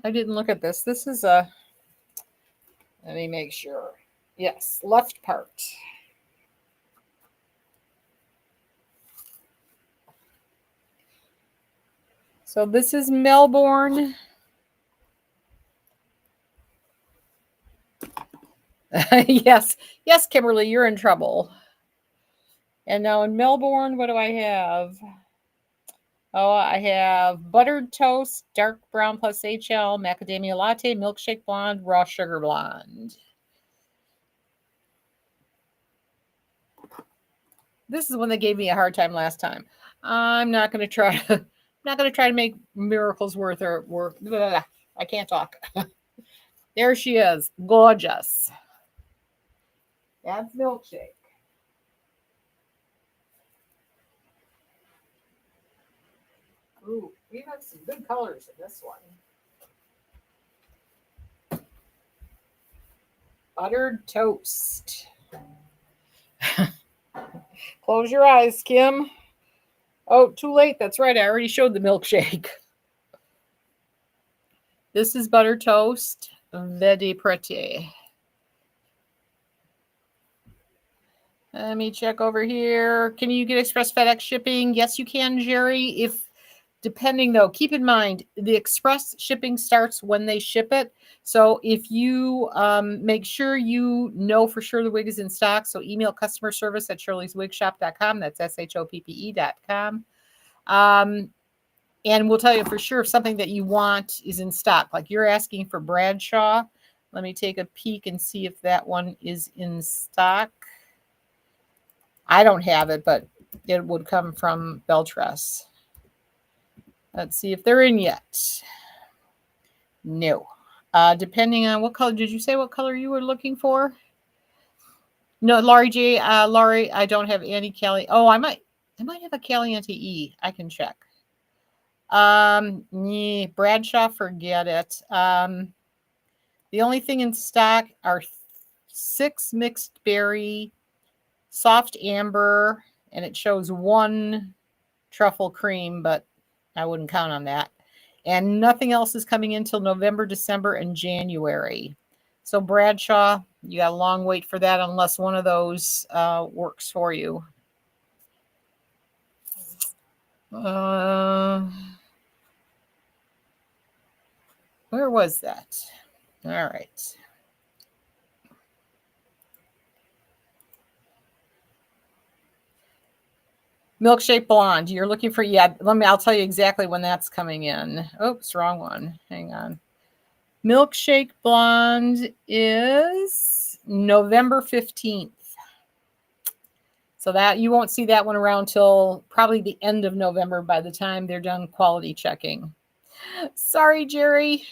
I didn't look at this. This is a, let me make sure. Yes, left part. So this is Melbourne. Yes, yes, Kimberly, you're in trouble. And now in Melbourne, what do I have? Oh, I have buttered toast, dark brown plus HL, macadamia latte, milkshake blonde, raw sugar blonde. This is one that gave me a hard time last time. I'm not going to try. Not going to try to make miracles worth her work. I can't talk. There she is, gorgeous. That's milkshake. Ooh, we have some good colors in this one. Buttered toast. Close your eyes, Kim. Oh, too late. That's right. I already showed the milkshake. This is butter toast. Very pretty. Let me check over here. Can you get express FedEx shipping? Yes, you can, Jerry. If depending though, keep in mind the express shipping starts when they ship it. So if you make sure you know for sure the wig is in stock, so email customer service at shirleyswigshop.com. That's SHOPPE.com. And we'll tell you for sure if something that you want is in stock. Like you're asking for Bradshaw. Let me take a peek and see if that one is in stock. I don't have it, but it would come from Beltress. Let's see if they're in yet. No. Depending on what color, did you say what color you were looking for? No, Laurie J. Laurie, I don't have any Cali. Oh, I might have a Caliente E. I can check. Bradshaw, forget it. The only thing in stock are 6 mixed berry, soft amber, and it shows 1 truffle cream, but I wouldn't count on that. And nothing else is coming in until November, December, and January. So Bradshaw, you got a long wait for that unless one of those works for you. Where was that? All right. Milkshake blonde. You're looking for, yeah, I'll tell you exactly when that's coming in. Oops, wrong one. Hang on. Milkshake blonde is November 15th. So that you won't see that one around till probably the end of November by the time they're done quality checking. Sorry, Jerry.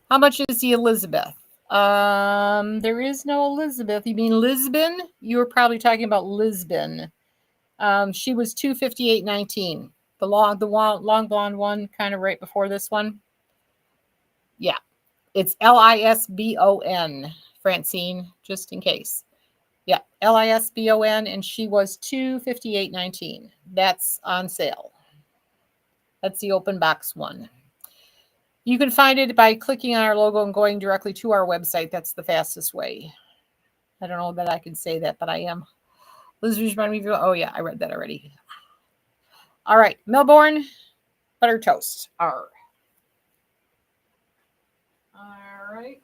How much is the Elizabeth? There is no Elizabeth. You mean Lisbon? You were probably talking about Lisbon. She was $258.19. The long blonde one, kind of right before this one. Yeah, it's Lisbon, Francine, just in case. Yeah, Lisbon, and she was $258.19. That's on sale. That's the open box one. You can find it by clicking on our logo and going directly to our website. That's the fastest way. I don't know that I can say that, but I am. Liz, remind me. Oh, yeah, I read that already. All right, Melbourne, butter toast. R. All right.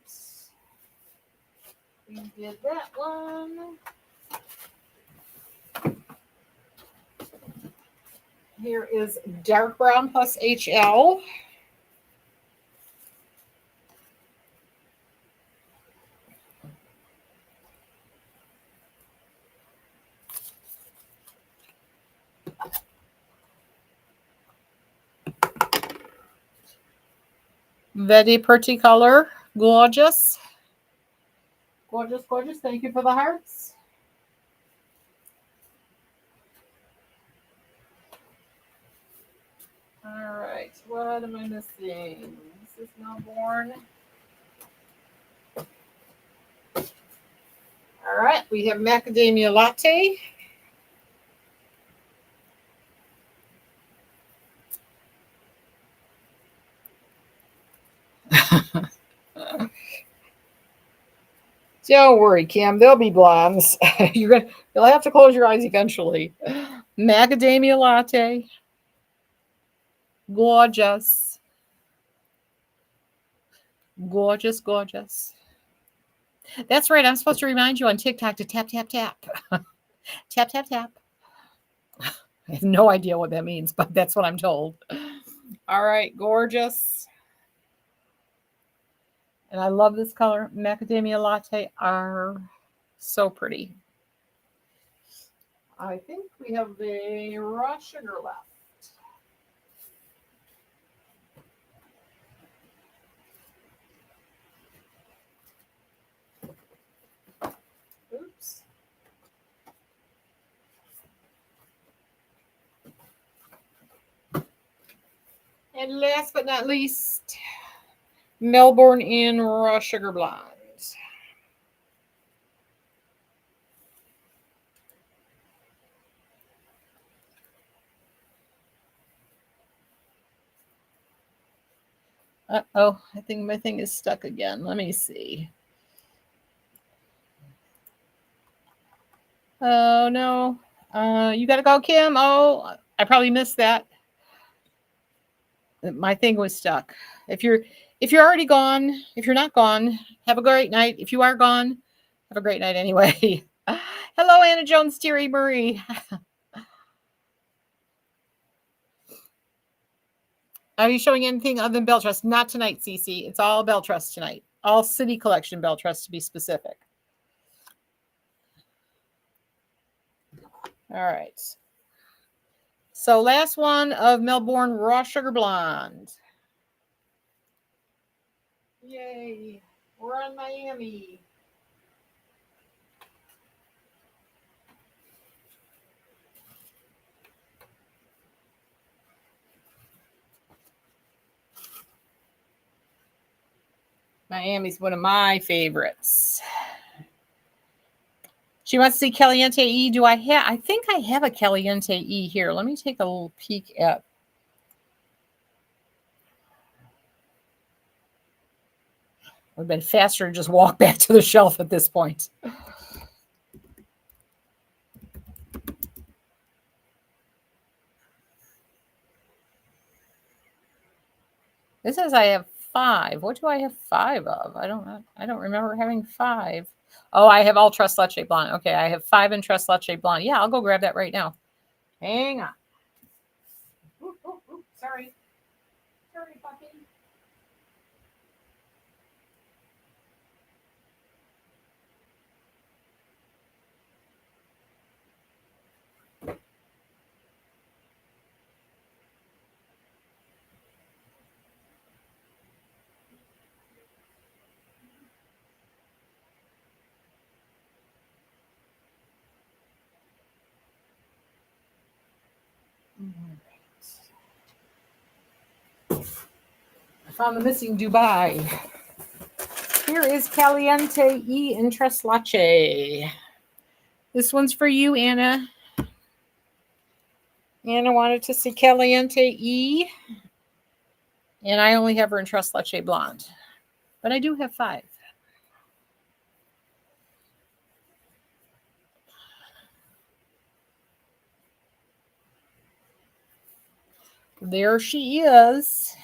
We did that one. Here is dark brown plus HL. Very pretty color. Gorgeous. Gorgeous, gorgeous. Thank you for the hearts. All right, what am I missing? This is Melbourne. All right, we have macadamia latte. Don't worry, Kim. They'll be blondes. You'll have to close your eyes eventually. Macadamia latte. Gorgeous. Gorgeous, gorgeous. That's right. I'm supposed to remind you on TikTok to tap, tap, tap. Tap, tap, tap. I have no idea what that means, but that's what I'm told. All right, gorgeous. And I love this color. Macadamia latte are so pretty. I think we have the raw sugar left. Oops. And last but not least, Melbourne in raw sugar blonde. Uh-oh, I think my thing is stuck again. Let me see. Oh, no. You got to go, Kim. Oh, I probably missed that. My thing was stuck. If you're already gone, if you're not gone, have a great night. If you are gone, have a great night anyway. Hello, Anna Jones, Terry Murray. Are you showing anything other than Bell Trust? Not tonight, Cece. It's all Bell Trust tonight. All City Collection Bell Trust to be specific. All right. So last one of Melbourne Raw Sugar Blonde. Yay. We're on Miami. Miami's one of my favorites. She wants to see Caliente E. Do I have? I think I have a Caliente E here. Let me take a little peek at. It would have been faster to just walk back to the shelf at this point. This says I have 5. What do I have 5 of? I don't remember having 5. Oh, I have all Trust Leche Blonde. Okay, I have 5 in Trust Leche Blonde. Yeah, I'll go grab that right now. Hang on. Ooh, sorry. Sorry, puppy. I found the missing Dubai. Here is Caliente E in Tres Leche. This one's for you, Anna. Anna wanted to see Caliente E. And I only have her in Tres Leche Blonde. But I do have 5. There she is.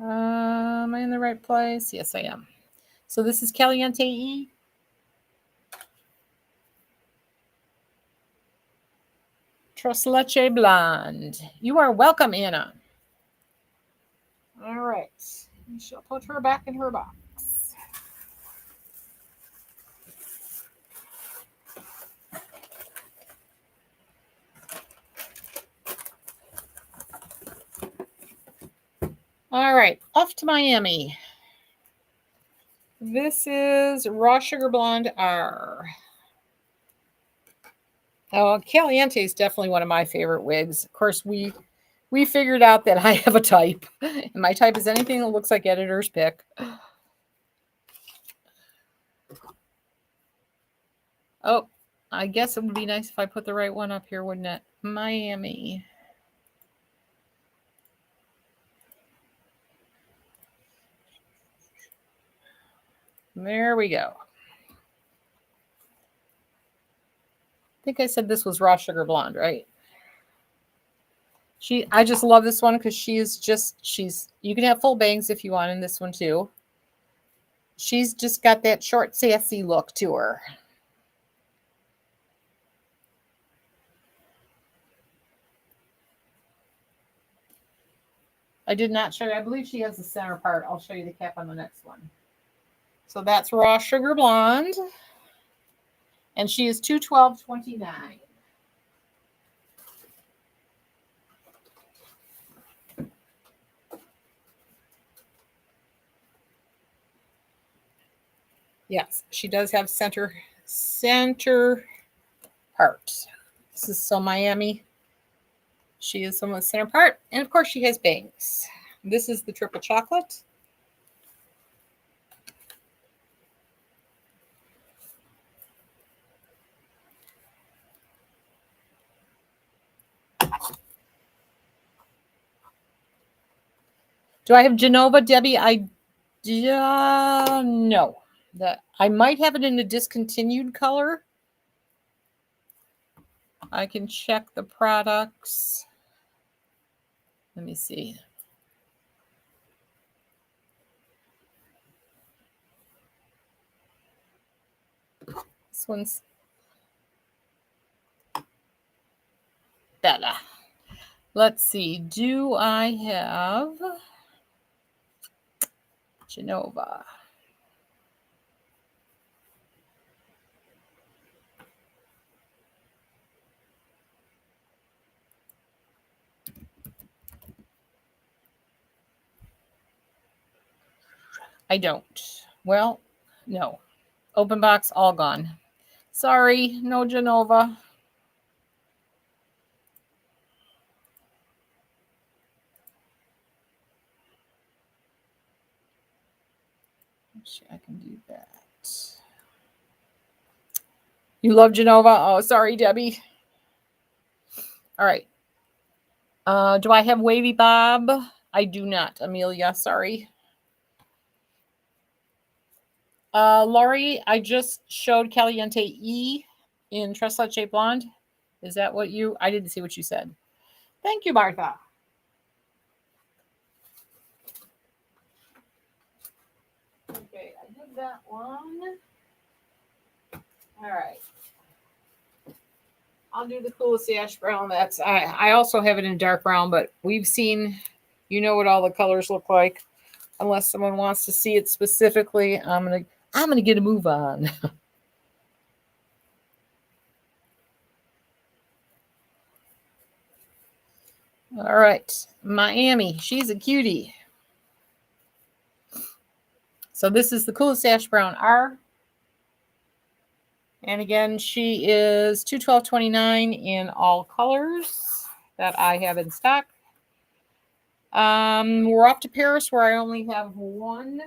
Am I in the right place? Yes, I am. So this is Caliente E. Tres Leche Blonde. You are welcome, Anna. All right. We shall put her back in her box. All right, off to Miami. This is Raw Sugar Blonde R. Oh, Caliente is definitely one of my favorite wigs. Of course, we figured out that I have a type, and my type is anything that looks like editor's pick. Oh, I guess it would be nice if I put the right one up here, wouldn't it? Miami. There we go. I think I said this was Raw Sugar Blonde, right? I just love this one because you can have full bangs if you want in this one too. She's just got that short, sassy look to her. I did not show you. I believe she has the center part. I'll show you the cap on the next one. So that's Raw Sugar Blonde. And she is $212.29. Yes, she does have center part. This is so Miami. She is some of the center part. And of course she has bangs. This is the triple chocolate. Do I have Genova, Debbie? No. I might have it in a discontinued color. I can check the products. Let me see. This one's better. Let's see. Do I have Genova? I don't. Well, no. Open box, all gone. Sorry, no Genova. I can do that. You love Genova? Oh, sorry, Debbie. All right. Do I have Wavy Bob? I do not, Amelia. Sorry. Laurie, I just showed Caliente E in Trestle Shape Blonde. Is that what you? I didn't see what you said. Thank you, Martha. Okay, I did that one. All right. I'll do the coolest ash brown. I also have it in dark brown, but we've seen, what all the colors look like. Unless someone wants to see it specifically, I'm gonna get a move on. All right, Miami. She's a cutie. So this is the coolest ash brown R. And again, she is $212.29 in all colors that I have in stock. We're off to Paris where I only have one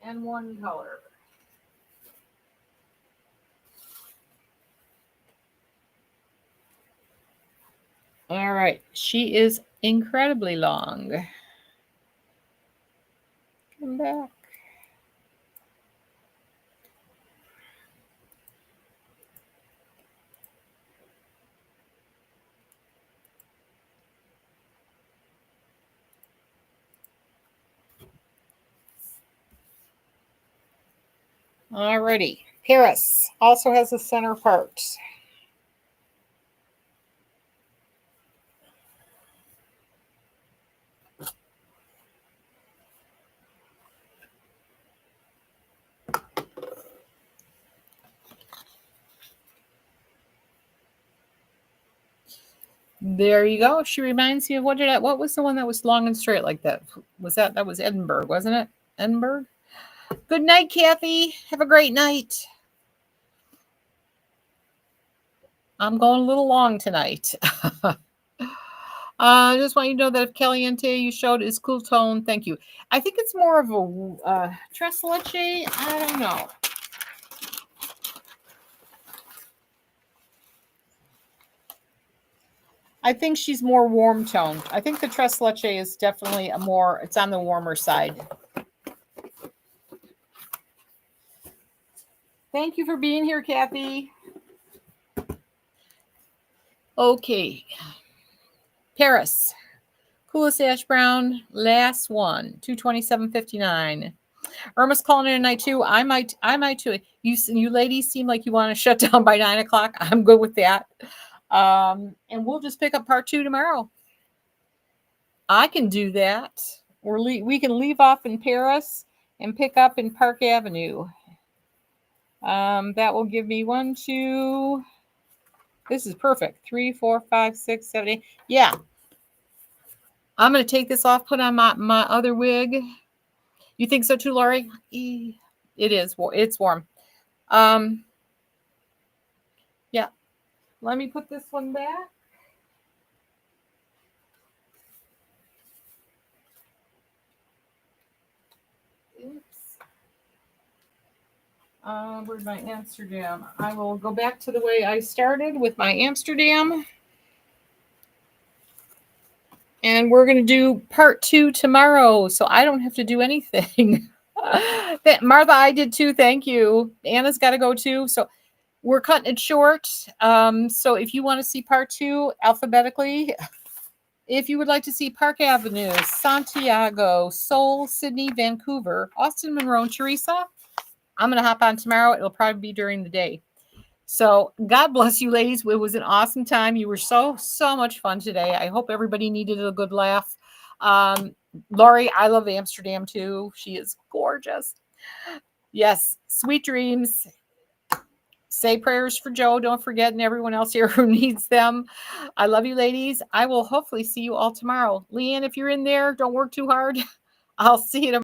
and one color. All right, she is incredibly long. Come back. Alrighty. Paris also has a center part. There you go. She reminds me of what was the one that was long and straight like that? That was Edinburgh, wasn't it? Edinburgh? Good night, Kathy. Have a great night. I'm going a little long tonight. I just want you to know that if Caliente you showed is cool tone, thank you. I think it's more of a tres leche. I don't know. I think she's more warm toned. I think the tres leche is definitely it's on the warmer side. Thank you for being here, Kathy. Okay. Paris. Coolest ash brown. Last one. 227.59. Irma's calling in tonight too. I might too. You ladies seem like you want to shut down by 9 o'clock. I'm good with that. And we'll just pick up part 2 tomorrow. I can do that. We can leave off in Paris and pick up in Park Avenue. That will give me 1, 2. This is perfect. 3, 4, 5, 6, 7, 8. Yeah. I'm going to take this off, put on my other wig. You think so too, Lori? It is. It's warm. Yeah. Let me put this one back. Oops. Where's my Amsterdam? I will go back to the way I started with my Amsterdam. And we're going to do part 2 tomorrow, so I don't have to do anything. Martha, I did too. Thank you. Anna's got to go too. So we're cutting it short. So if you want to see part 2 alphabetically, if you would like to see Park Avenue, Santiago, Seoul, Sydney, Vancouver, Austin, Monroe, and Teresa, I'm going to hop on tomorrow. It'll probably be during the day. So God bless you, ladies. It was an awesome time. You were so much fun today. I hope everybody needed a good laugh. Lori, I love Amsterdam too. She is gorgeous. Yes, sweet dreams. Say prayers for Joe. Don't forget, and everyone else here who needs them. I love you, ladies. I will hopefully see you all tomorrow. Leanne, if you're in there, don't work too hard. I'll see you tomorrow.